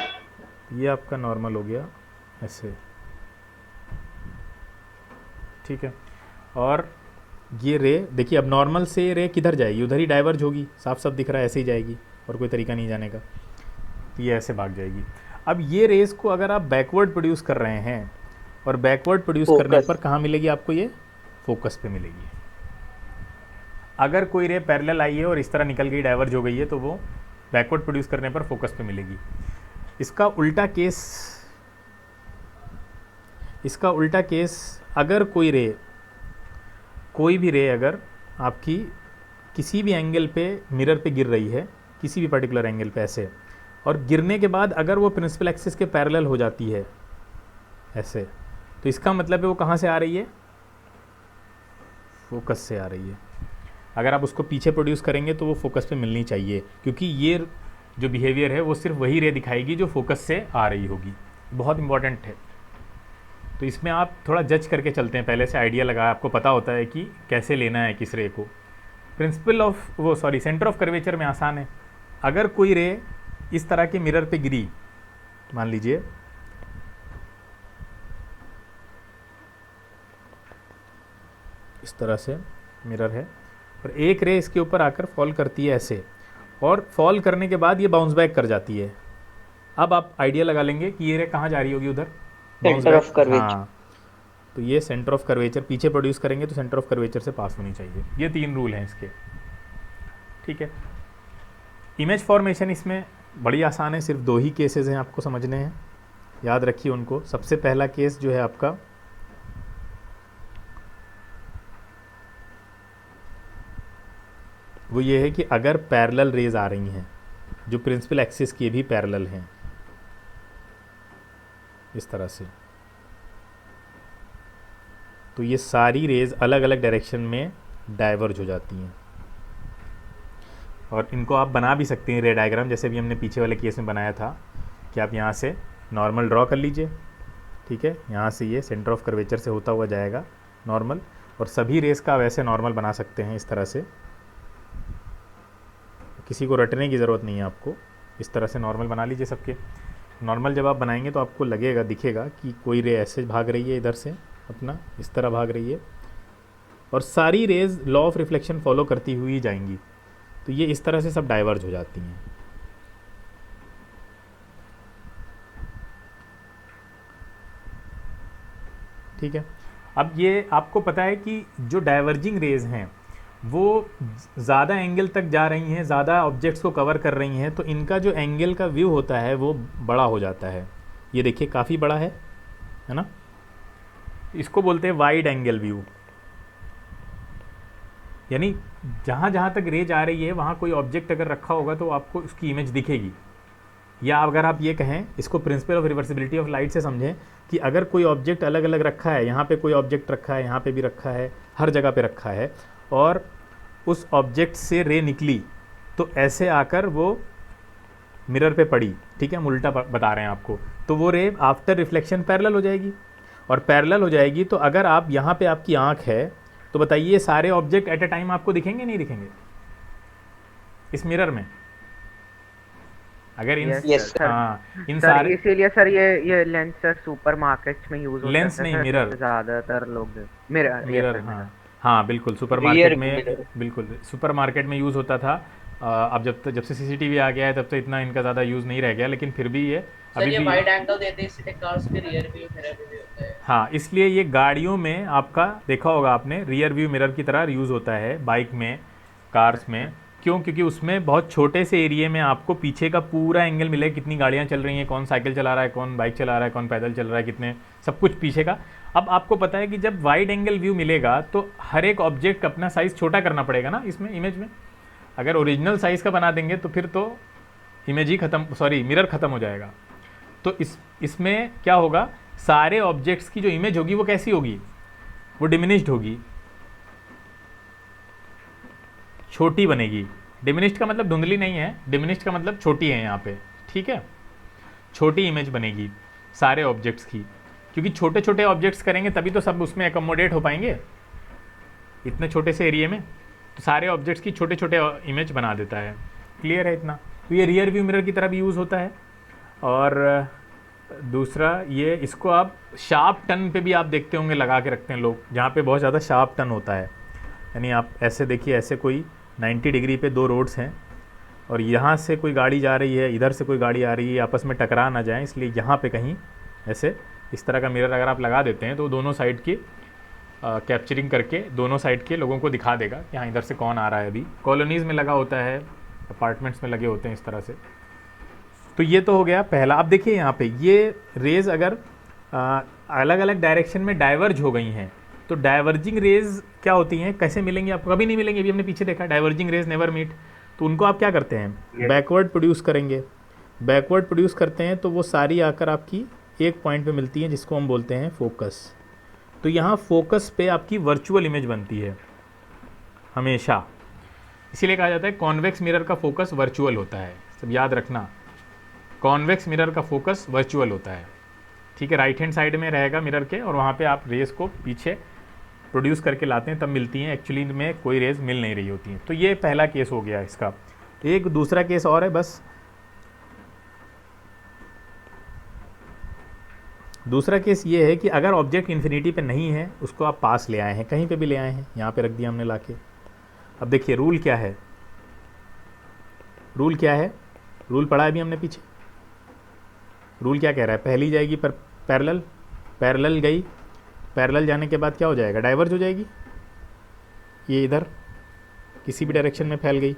ये आपका नॉर्मल हो गया ऐसे, ठीक है। और ये रे देखिए, अब नॉर्मल से रे किधर जाएगी, उधर ही डाइवर्ज होगी, साफ साफ दिख रहा है, ऐसे ही जाएगी और कोई तरीका नहीं जाने का, तो ये ऐसे भाग जाएगी। अब ये रेस को अगर आप बैकवर्ड प्रोड्यूस कर रहे हैं और बैकवर्ड प्रोड्यूस करने पर कहाँ मिलेगी आपको, ये फोकस पे मिलेगी। अगर कोई रे पैरेलल आई है और इस तरह निकल गई, डाइवर्ज हो गई है, तो वो बैकवर्ड प्रोड्यूस करने पर फोकस पे मिलेगी। इसका उल्टा केस अगर कोई भी रे अगर आपकी किसी भी एंगल पे मिरर पे गिर रही है, किसी भी पर्टिकुलर एंगल पे ऐसे, और गिरने के बाद अगर वो प्रिंसिपल एक्सिस के पैरेलल हो जाती है ऐसे, तो इसका मतलब है वो कहाँ से आ रही है, फोकस से आ रही है। अगर आप उसको पीछे प्रोड्यूस करेंगे तो वो फोकस पे मिलनी चाहिए, क्योंकि ये जो बिहेवियर है वो सिर्फ वही रे दिखाएगी जो फोकस से आ रही होगी। बहुत इंपॉर्टेंट है। तो इसमें आप थोड़ा जज करके चलते हैं, पहले से आइडिया लगा, आपको पता होता है कि कैसे लेना है किस रे को। सेंटर ऑफ कर्वेचर में आसान है। अगर कोई रे इस तरह के मिरर पे गिरी, मान लीजिए इस तरह से मिरर है और एक रे इसके ऊपर आकर फॉल करती है ऐसे, और फॉल करने के बाद ये बाउंस बैक कर जाती है। अब आप आइडिया लगा लेंगे कि ये रे कहाँ जा रही होगी, उधर सेंटर ऑफ कर्वेचर। हाँ, तो ये सेंटर ऑफ कर्वेचर पीछे प्रोड्यूस करेंगे तो सेंटर ऑफ कर्वेचर से पास होनी चाहिए। ये 3 रूल हैं इसके, ठीक है। इमेज फॉर्मेशन इसमें बड़ी आसान है, सिर्फ 2 ही केसेस हैं आपको समझने हैं, याद रखिए उनको। सबसे पहला केस जो है आपका, वो ये है कि अगर पैरेलल रेज आ रही हैं जो प्रिंसिपल एक्सिस की भी पैरेलल हैं इस तरह से, तो ये सारी रेज अलग अलग डायरेक्शन में डाइवर्ज हो जाती हैं। और इनको आप बना भी सकते हैं रे डायग्राम, जैसे भी हमने पीछे वाले केस में बनाया था कि आप यहाँ से नॉर्मल ड्रॉ कर लीजिए, ठीक है। यहाँ से ये सेंटर ऑफ कर्वेचर से होता हुआ जाएगा नॉर्मल, और सभी रेस का वैसे नॉर्मल बना सकते हैं इस तरह से, किसी को रटने की ज़रूरत नहीं है आपको, इस तरह से नॉर्मल बना लीजिए सबके। नॉर्मल जब आप बनाएंगे तो आपको लगेगा, दिखेगा कि कोई रे ऐसे भाग रही है, इधर से अपना इस तरह भाग रही है, और सारी rays law of reflection follow करती हुई जाएंगी, तो ये इस तरह से सब डाइवर्ज हो जाती हैं। ठीक है। अब ये आपको पता है कि जो डाइवर्जिंग रेज हैं वो ज़्यादा एंगल तक जा रही हैं, ज़्यादा ऑब्जेक्ट्स को कवर कर रही हैं, तो इनका जो एंगल का व्यू होता है वो बड़ा हो जाता है। ये देखिए काफ़ी बड़ा है ना, इसको बोलते हैं वाइड एंगल व्यू। यानी जहाँ जहाँ तक रेज आ रही है वहाँ कोई ऑब्जेक्ट अगर रखा होगा तो आपको उसकी इमेज दिखेगी। या अगर आप ये कहें, इसको principle of reversibility of light से समझें कि अगर कोई ऑब्जेक्ट अलग अलग रखा है, यहाँ पे कोई ऑब्जेक्ट रखा है, यहाँ पे भी रखा है, हर जगह पे रखा है, और उस ऑब्जेक्ट से रे निकली तो ऐसे आकर वो मिरर पे पड़ी, ठीक है, हम उल्टा बता रहे हैं आपको, तो वो रे आफ्टर रिफ्लेक्शन पैरेलल हो जाएगी। और पैरेलल हो जाएगी तो अगर आप यहाँ पे आपकी आँख है तो बताइए सारे ऑब्जेक्ट एट ए टाइम आपको दिखेंगे नहीं दिखेंगे इस मिरर में? अगर इन इन सारे, इसीलिए सर ये लेंस सर सुपरमार्केट्स में यूज होता है। लेंस नहीं, मिरर, ज्यादातर लोग मिरर हाँ बिल्कुल सुपरमार्केट में, बिल्कुल सुपरमार्केट में यूज़ होता था। अब जब से सीसीटीवी आ गया है तब से इतना इनका ज़्यादा यूज़ नहीं रह गया, लेकिन फिर भी ये अभी भी वाइड एंगल देते हैं इसलिए कार्स के रियर व्यू मिरर भी होता है। हाँ, इसलिए ये गाड़ियों में आपका देखा होगा आपने, रियर व्यू मिरर की तरह यूज़ होता है बाइक में, कार्स में। क्यों? क्योंकि उसमें बहुत छोटे से एरिया में आपको पीछे का पूरा एंगल मिलेगा, कितनी गाड़ियाँ चल रही हैं, कौन साइकिल चला रहा है, कौन बाइक चला रहा है, कौन पैदल चल रहा है, कितने, सब कुछ पीछे का। अब आपको पता है कि जब वाइड एंगल व्यू मिलेगा तो हर एक ऑब्जेक्ट अपना साइज़ छोटा करना पड़ेगा ना इसमें, इमेज में। अगर ओरिजिनल साइज़ का बना देंगे तो फिर तो इमेज ही ख़त्म, सॉरी मिरर ख़त्म हो जाएगा। तो इसमें क्या होगा, सारे ऑब्जेक्ट्स की जो इमेज होगी वो कैसी होगी, वो डिमिनिश्ड होगी, छोटी बनेगी। डिमिनिश्ड का मतलब धुंधली नहीं है, डिमिनिश्ड का मतलब छोटी है यहाँ पे, ठीक है, छोटी इमेज बनेगी सारे ऑब्जेक्ट्स की, क्योंकि छोटे छोटे ऑब्जेक्ट्स करेंगे तभी तो सब उसमें एकोमोडेट हो पाएंगे इतने छोटे से एरिया में। तो सारे ऑब्जेक्ट्स की छोटे छोटे इमेज बना देता है। क्लियर है इतना? तो ये रियर व्यू मिरर की तरह भी यूज़ होता है। और दूसरा ये, इसको आप शार्प टर्न पे भी आप देखते होंगे लगा के रखते हैं लोग, जहाँ पे बहुत ज़्यादा शार्प टर्न होता है। यानी आप ऐसे देखिए, ऐसे कोई 90 डिग्री पे दो रोड्स हैं और यहाँ से कोई गाड़ी जा रही है, इधर से कोई गाड़ी आ रही है, आपस में टकरा ना जाए इसलिए यहाँ पे कहीं ऐसे इस तरह का मिरर अगर आप लगा देते हैं तो दोनों साइड की कैप्चरिंग करके दोनों साइड के लोगों को दिखा देगा कि हाँ इधर से कौन आ रहा है। अभी कॉलोनीज़ में लगा होता है, अपार्टमेंट्स में लगे होते हैं इस तरह से। तो ये तो हो गया पहला। अब देखिए यहाँ पे ये रेज़ अगर अलग अलग डायरेक्शन में डाइवर्ज हो गई हैं तो डाइवर्जिंग रेज़ क्या होती हैं, कैसे मिलेंगी आपको? कभी नहीं मिलेंगे, अभी हमने पीछे देखा डाइवर्जिंग रेज़ नेवर मीट। तो उनको आप क्या करते हैं, बैकवर्ड प्रोड्यूस करेंगे। बैकवर्ड प्रोड्यूस करते हैं तो वो सारी आकर आपकी एक पॉइंट पे मिलती हैं जिसको हम बोलते हैं फोकस। तो यहाँ फोकस पे आपकी वर्चुअल इमेज बनती है हमेशा, इसीलिए कहा जाता है कॉन्वेक्स मिरर का फोकस वर्चुअल होता है। सब याद रखना, कॉन्वेक्स मिरर का फोकस वर्चुअल होता है, ठीक है। राइट हैंड साइड में रहेगा मिरर के और वहाँ पे आप रेज़ को पीछे प्रोड्यूस करके लाते हैं तब मिलती हैं, एक्चुअली में कोई रेज़ मिल नहीं रही होती हैं। तो ये पहला केस हो गया इसका। एक दूसरा केस और है, बस दूसरा केस ये है कि अगर ऑब्जेक्ट इन्फिनिटी पे नहीं है, उसको आप पास ले आए हैं, कहीं पे भी ले आए हैं, यहाँ पे रख दिया हमने लाके। अब देखिए रूल क्या है, रूल क्या है, रूल पढ़ा है अभी हमने पीछे। रूल क्या कह रहा है, पहली जाएगी पर पैरेलल, पैरेलल गई, पैरेलल जाने के बाद क्या हो जाएगा, डाइवर्ज हो जाएगी, ये इधर किसी भी डायरेक्शन में फैल गई।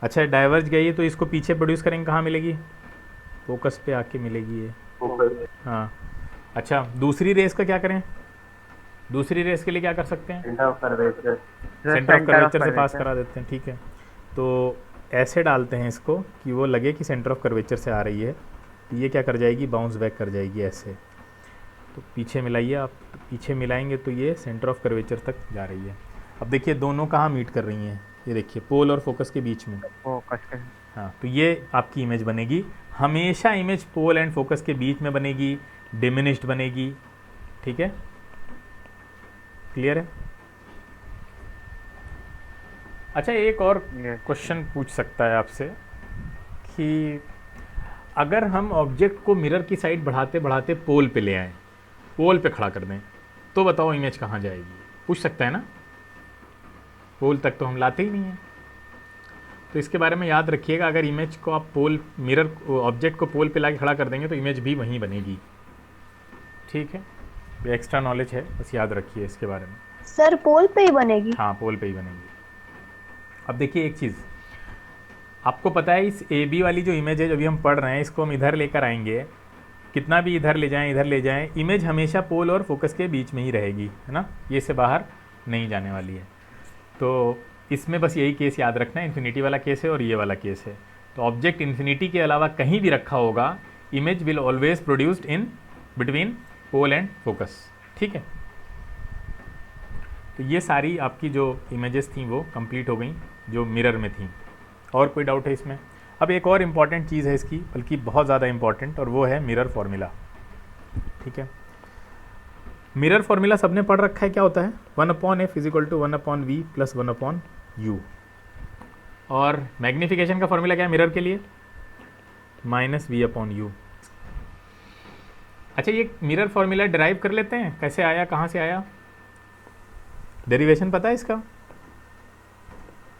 अच्छा डाइवर्ज गई है तो इसको पीछे प्रोड्यूस करेंगे, कहाँ मिलेगी, फोकस पे आके मिलेगी ये, हाँ। अच्छा दूसरी रेस का क्या करें, दूसरी रेस के लिए क्या कर सकते हैं, centre of curvature, centre of curvature से पास करा देते हैं, ठीक है। तो ऐसे डालते हैं इसको कि वो लगे कि सेंटर ऑफ कर्वेचर से आ रही है, तो ये क्या कर जाएगी, बाउंस बैक कर जाएगी ऐसे। तो पीछे मिलाइए आप, तो पीछे मिलाएंगे तो ये सेंटर ऑफ कर्वेचर तक जा रही है। अब देखिए दोनों कहाँ मीट कर रही हैं, ये देखिए पोल और फोकस के बीच में, फोकस के, हाँ। तो ये आपकी इमेज बनेगी, हमेशा इमेज पोल एंड फोकस के बीच में बनेगी, डिमिनिश्ड बनेगी, ठीक है, क्लियर है। अच्छा एक और क्वेश्चन पूछ सकता है आपसे कि अगर हम ऑब्जेक्ट को मिरर की साइड बढ़ाते बढ़ाते पोल पे ले आएं, पोल पे खड़ा कर दें, तो बताओ इमेज कहाँ जाएगी, पूछ सकता है ना। पोल तक तो हम लाते ही नहीं हैं, तो इसके बारे में याद रखिएगा, अगर इमेज को आप पोल, मिरर ऑब्जेक्ट को पोल पे लाके खड़ा कर देंगे तो इमेज भी वहीं बनेगी, ठीक है। ये एक्स्ट्रा नॉलेज है, बस याद रखिए इसके बारे में। सर पोल पे ही बनेगी? हाँ पोल पे ही बनेगी। अब देखिए एक चीज़ आपको पता है, इस ए बी वाली जो इमेज है जो अभी हम पढ़ रहे हैं, इसको हम इधर लेकर आएंगे, कितना भी इधर ले जाएं इधर ले जाएं, इमेज हमेशा पोल और फोकस के बीच में ही रहेगी, है ना, ये से बाहर नहीं जाने वाली है। तो इसमें बस यही केस याद रखना है, इन्फिनिटी वाला केस है और ये वाला केस है। तो ऑब्जेक्ट इन्फिनिटी के अलावा कहीं भी रखा होगा, image will always produced in between pole and focus, ठीक है। तो ये सारी आपकी जो इमेजेस थी वो कंप्लीट हो गई जो मिरर में थी। और कोई डाउट है इसमें? अब एक और इम्पॉर्टेंट चीज़ है इसकी, बल्कि बहुत ज़्यादा इम्पॉर्टेंट, और वो है मिरर फॉर्मूला, ठीक है। मिरर फॉर्मूला सबने पढ़ रखा है, क्या होता है? 1/f = 1/v + 1/u। और मैग्नीफिकेशन का फॉर्मूला क्या है मिरर के लिए? -v/u। अच्छा, ये मिरर फॉर्मूला डिराइव कर लेते हैं, कैसे आया, कहाँ से आया? डेरिवेशन पता है इसका?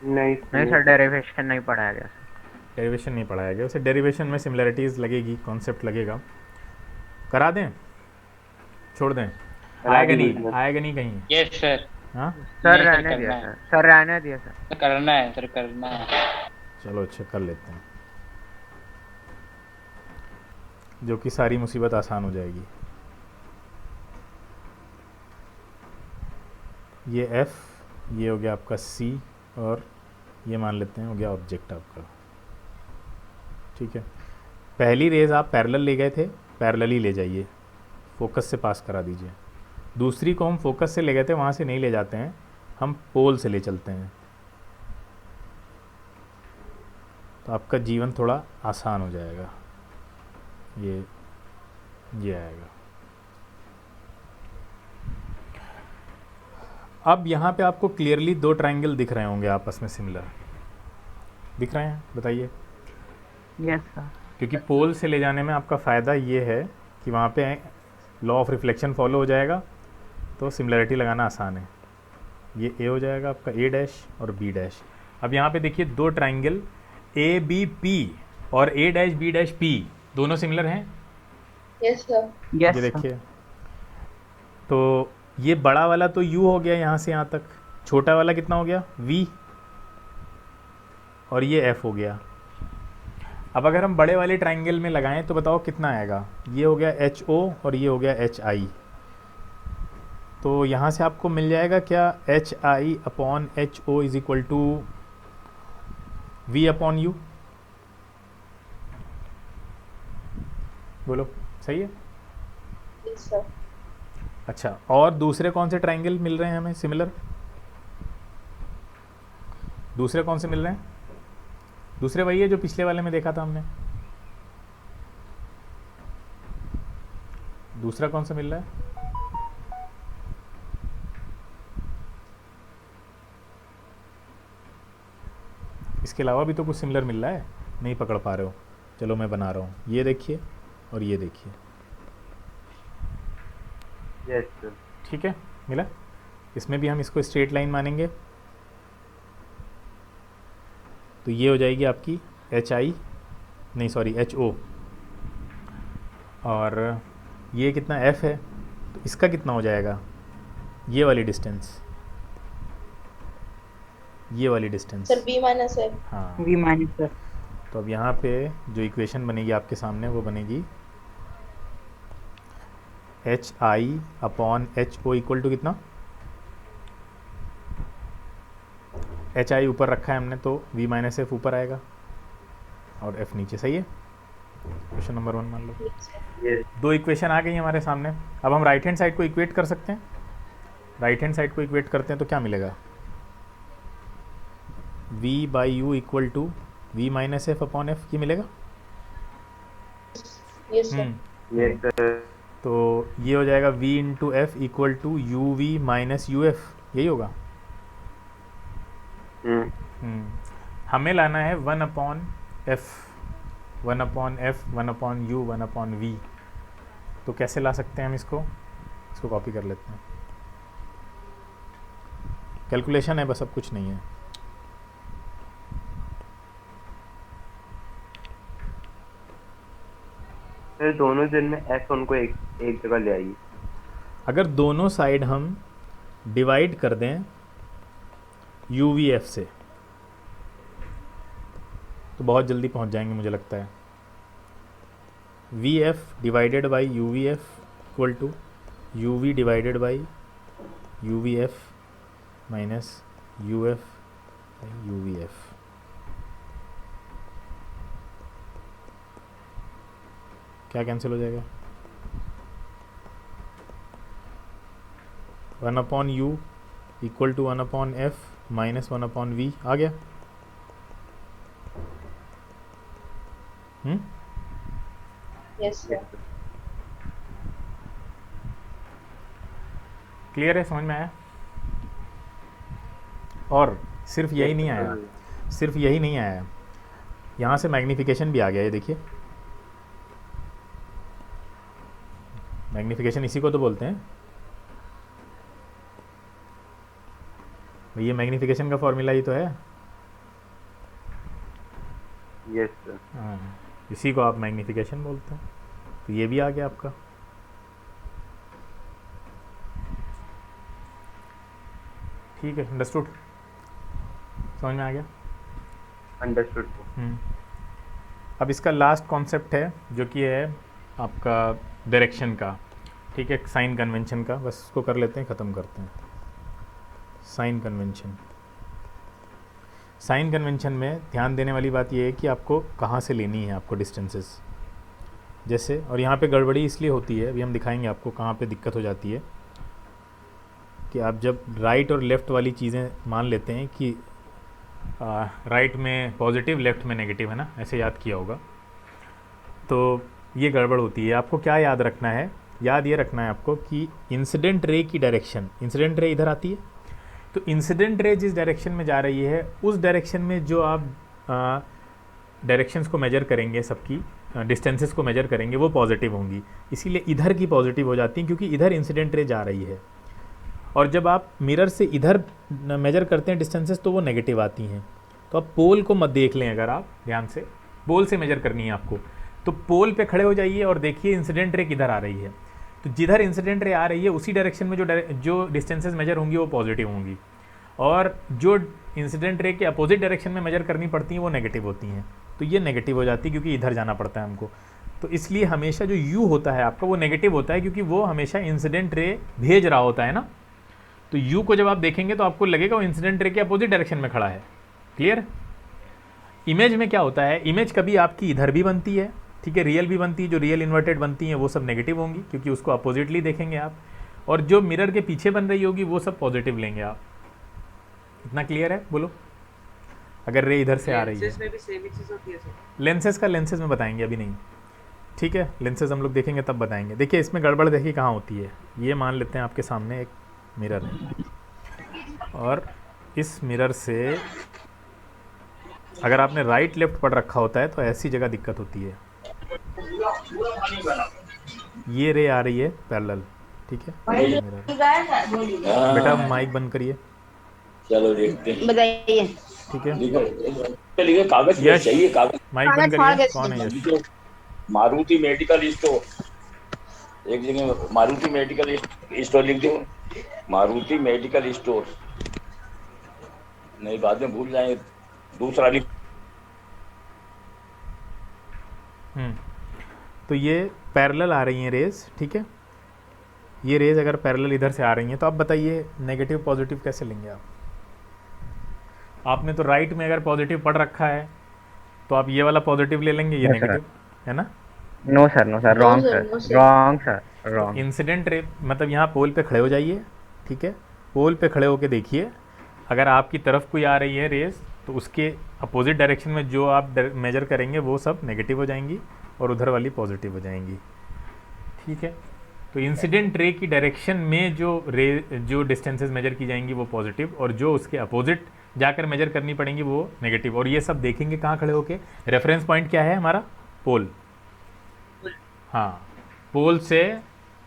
नहीं सर, डेरिवेशन नहीं पढ़ाया गया। डेरिवेशन नहीं पढ़ाया गया, उसे डेरिवेशन में सिमिलरिटीज़ लगेगी, कॉन्सेप्ट लगेगा, करा दें, छोड़ दें? आएगा नहीं, आएगा नहीं कहीं? Yes sir. हाँ सर रहने दिया सर, सर रहने दिया सर। करना है सर, करना है। चलो अच्छा कर लेते हैं, जो कि सारी मुसीबत आसान हो जाएगी। ये F, ये हो गया आपका C, और ये मान लेते हैं हो गया ऑब्जेक्ट आपका, ठीक है। पहली रेज आप पैरेलल ले गए थे, पैरेलल ही ले जाइए, फोकस से पास करा दीजिए। दूसरी को हम फोकस से ले गए थे, वहाँ से नहीं ले जाते हैं, हम पोल से ले चलते हैं, तो आपका जीवन थोड़ा आसान हो जाएगा। ये आएगा। अब यहाँ पे आपको क्लियरली दो ट्रायंगल दिख रहे होंगे आपस में सिमिलर, दिख रहे हैं? बताइए। Yes sir. क्योंकि पोल से ले जाने में आपका फ़ायदा ये है कि वहाँ पे लॉ ऑफ रिफ्लेक्शन फॉलो हो जाएगा, तो सिमिलरिटी लगाना आसान है। ये ए हो जाएगा आपका A' और B'। अब यहाँ पे देखिए दो ट्रायंगल ABP और A'-B'P दोनों सिमिलर हैं। Yes sir. ये देखिए, तो ये बड़ा वाला तो U हो गया यहाँ से यहाँ तक, छोटा वाला कितना हो गया? V, और ये F हो गया। अब अगर हम बड़े वाले ट्रायंगल में लगाएं तो बताओ कितना आएगा? ये हो गया HO और ये हो गया HI। तो यहाँ से आपको मिल जाएगा क्या? HI/HO = V/U। बोलो सही है? Yes sir. अच्छा, और दूसरे कौन से ट्रायंगल मिल रहे हैं हमें सिमिलर? दूसरे कौन से मिल रहे हैं? दूसरे वही है जो पिछले वाले में देखा था हमने। दूसरा कौन सा मिल रहा है? इसके अलावा भी तो कुछ सिमिलर मिल रहा है, नहीं पकड़ पा रहे हो। चलो मैं बना रहा हूँ, ये देखिए और ये देखिए। Yes sir. ठीक है, मिला। इसमें भी हम इसको स्ट्रेट लाइन मानेंगे, तो ये हो जाएगी आपकी HO, और ये कितना F है, तो इसका कितना हो जाएगा? ये वाली डिस्टेंस, ये वाली डिस्टेंस सर B-F। हाँ V-F। तो अब यहाँ पे जो इक्वेशन बनेगी आपके सामने वो बनेगी HI/HO = कितना? HI ऊपर रखा है हमने, तो V-F ऊपर आएगा और F नीचे। सही है? क्वेश्चन नंबर 1 मान लो। यस। दो इक्वेशन आ गई हमारे सामने। अब हम राइट हैंड साइड को इक्वेट कर सकते हैं। राइट हैंड साइड को इक्वेट करते हैं तो क्या मिलेगा? V/U = V-F/F, ये मिलेगा। Yes sir. Yes sir. तो ये हो जाएगा V/F = UV-UF, यही होगा। हमें लाना है 1/F, 1/U, 1/V। तो कैसे ला सकते हैं हम इसको कॉपी कर लेते हैं। कैलकुलेशन है बस, अब कुछ नहीं है। सर दोनों दिन में F उनको एक जगह ले आइए। अगर दोनों साइड हम डिवाइड कर दें UVF से तो बहुत जल्दी पहुंच जाएंगे मुझे लगता है। VF divided by UVF equal to UV divided by UVF minus UF by UVF। क्या कैंसिल हो जाएगा? 1/U equal to 1/F minus 1/V आ गया। Yes, sir. क्लियर है? समझ में आया? और सिर्फ यही नहीं आया, सिर्फ यही नहीं आया, यहाँ से मैग्नीफिकेशन भी आ गया। ये देखिए, मैग्नीफिकेशन इसी को तो बोलते हैं। ये मैग्नीफिकेशन का फॉर्मूला ही तो है। Yes sir. हाँ, इसी को आप मैग्नीफिकेशन बोलते हैं। तो ये भी आ गया आपका। ठीक है, अंडरस्टूड? समझ में आ गया? अंडरस्टूड। अब इसका लास्ट कॉन्सेप्ट है जो कि है आपका डायरेक्शन का। ठीक है, साइन कन्वेंशन का, बस इसको कर लेते हैं, ख़त्म करते हैं। साइन कन्वेंशन, साइन कन्वेंशन में ध्यान देने वाली बात यह है कि आपको कहाँ से लेनी है आपको डिस्टेंसेस। जैसे, और यहाँ पे गड़बड़ी इसलिए होती है, अभी हम दिखाएंगे आपको कहाँ पे दिक्कत हो जाती है, कि आप जब राइट और लेफ़्ट वाली चीज़ें मान लेते हैं कि राइट में पॉजिटिव, लेफ़्ट में नेगेटिव, है ना, ऐसे याद किया होगा, तो ये गड़बड़ होती है। आपको क्या याद रखना है? याद ये रखना है आपको कि इंसिडेंट रे की डायरेक्शन, इंसिडेंट रे इधर आती है, तो इंसिडेंट रे जिस डायरेक्शन में जा रही है उस डायरेक्शन में जो आप डायरेक्शंस को मेजर करेंगे, सबकी डिस्टेंसेस को मेजर करेंगे, वो पॉजिटिव होंगी। इसीलिए इधर की पॉजिटिव हो जाती हैं क्योंकि इधर इंसिडेंट रे जा रही है। और जब आप मिरर से इधर मेजर करते हैं डिस्टेंसेस तो वो नेगेटिव आती हैं। तो आप पोल को मत देख लें, अगर आप ध्यान से पोल से मेजर करनी है आपको, तो पोल पे खड़े हो जाइए और देखिए इंसिडेंट रे किधर आ रही है। तो जिधर इंसिडेंट रे आ रही है उसी डायरेक्शन में जो डिस्टेंसेस मेजर होंगी वो पॉजिटिव होंगी, और जो इंसिडेंट रे के अपोजिट डायरेक्शन में मेजर करनी पड़ती हैं वो नेगेटिव होती हैं। तो ये नेगेटिव हो जाती है क्योंकि इधर जाना पड़ता है हमको। तो इसलिए हमेशा जो U होता है आपका वो नेगेटिव होता है, क्योंकि वो हमेशा इंसिडेंट रे भेज रहा होता है ना। तो U को जब आप देखेंगे तो आपको लगेगा वो इंसिडेंट रे के अपोजिट डायरेक्शन में खड़ा है। क्लियर? इमेज में क्या होता है, इमेज कभी आपकी इधर भी बनती है, ठीक है, रियल भी बनती है, जो रियल इन्वर्टेड बनती हैं वो सब नेगेटिव होंगी क्योंकि उसको अपोजिटली देखेंगे आप, और जो मिरर के पीछे बन रही होगी वो सब पॉजिटिव लेंगे आप। इतना क्लियर है? बोलो, अगर रे इधर से आ रही है। में भी सेम ही चीज होती है सर। लेंसेज का लेंसेज में बताएंगे, अभी नहीं, ठीक है, लेंसेज हम लोग देखेंगे तब बताएंगे। देखिए इसमें गड़बड़ देखिए कहाँ होती है। ये मान लेते हैं आपके सामने एक मिरर है, और इस मिरर से अगर आपने राइट लेफ्ट पढ़ रखा होता है तो ऐसी जगह दिक्कत होती है। ये रे आ रही है पैरेलल, ठीक है, बेटा माइक बंद करिए। चलो देखते हैं, बताइए। ठीक है, लिखे कागज यश चाहिए, कागज। माइक बंद करिए। कौन है यश? मारुति मेडिकल स्टोर, एक जगह मारुति मेडिकल स्टोर लिख दो, मारुति मेडिकल स्टोर, नहीं बाद में भूल जाएंगे, दूसरा लिख। तो ये पैरेलल आ रही हैं रेज, ठीक है, ये रेज अगर पैरेलल इधर से आ रही हैं तो आप बताइए नेगेटिव पॉजिटिव कैसे लेंगे आप? आपने तो राइट में अगर पॉजिटिव पढ़ रखा है तो आप ये वाला पॉजिटिव ले लेंगे, ये नेगेटिव है ना? No sir, no sir, wrong sir, wrong sir, wrong. Incident ray मतलब यहाँ पोल पे खड़े हो जाइए, ठीक है, पोल पे खड़े होके देखिए, अगर आपकी तरफ कोई आ रही है रेज तो उसके अपोजिट डायरेक्शन में जो आप मेजर करेंगे वो सब नेगेटिव हो जाएंगी और उधर वाली पॉजिटिव हो जाएंगी, ठीक है। तो इंसिडेंट रे की डायरेक्शन में जो डिस्टेंसेस मेजर की जाएंगी वो पॉजिटिव, और जो उसके अपोजिट जाकर मेजर करनी पड़ेंगी वो नेगेटिव। और ये सब देखेंगे कहाँ खड़े होके? रेफरेंस पॉइंट क्या है हमारा? पोल। हाँ, पोल से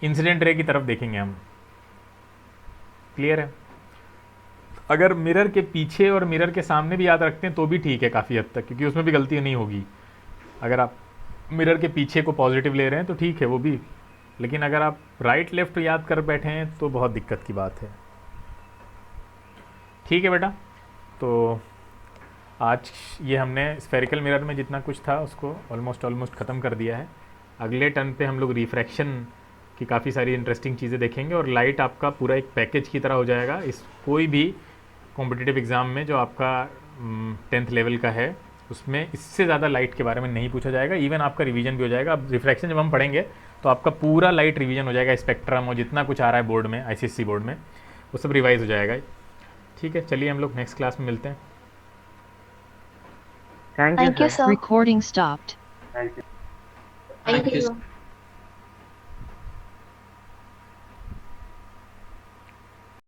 इंसिडेंट रे की तरफ देखेंगे हम। क्लियर है? अगर मिरर के पीछे और मिरर के सामने भी याद रखते हैं तो भी ठीक है काफ़ी हद तक, क्योंकि उसमें भी गलती नहीं होगी। अगर आप मिरर के पीछे को पॉजिटिव ले रहे हैं तो ठीक है, वो भी लेकिन अगर आप राइट लेफ्ट याद कर बैठे हैं तो बहुत दिक्कत की बात है। ठीक है बेटा, तो आज ये हमने स्फेरिकल मिरर में जितना कुछ था उसको ऑलमोस्ट ख़त्म कर दिया है। अगले टर्न पे हम लोग रिफ्रैक्शन की काफ़ी सारी इंटरेस्टिंग चीज़ें देखेंगे और लाइट आपका पूरा एक पैकेज की तरह हो जाएगा। इस कोई भी कॉम्पिटिटिव एग्ज़ाम में जो आपका 10th लेवल का है उसमें इससे ज़्यादा लाइट के बारे में नहीं पूछा जाएगा, इवन आपका रिवीजन भी हो जाएगा। अब रिफ्रैक्शन जब हम पढ़ेंगे तो आपका पूरा लाइट रिवीजन हो जाएगा, स्पेक्ट्रम और जितना कुछ आ रहा है बोर्ड में, ICSE बोर्ड में, वो सब रिवाइज हो जाएगा। ठीक है, चलिए हम लोग नेक्स्ट क्लास में मिलते हैं। Thank you sir. Recording stopped. Thank you. Thank you.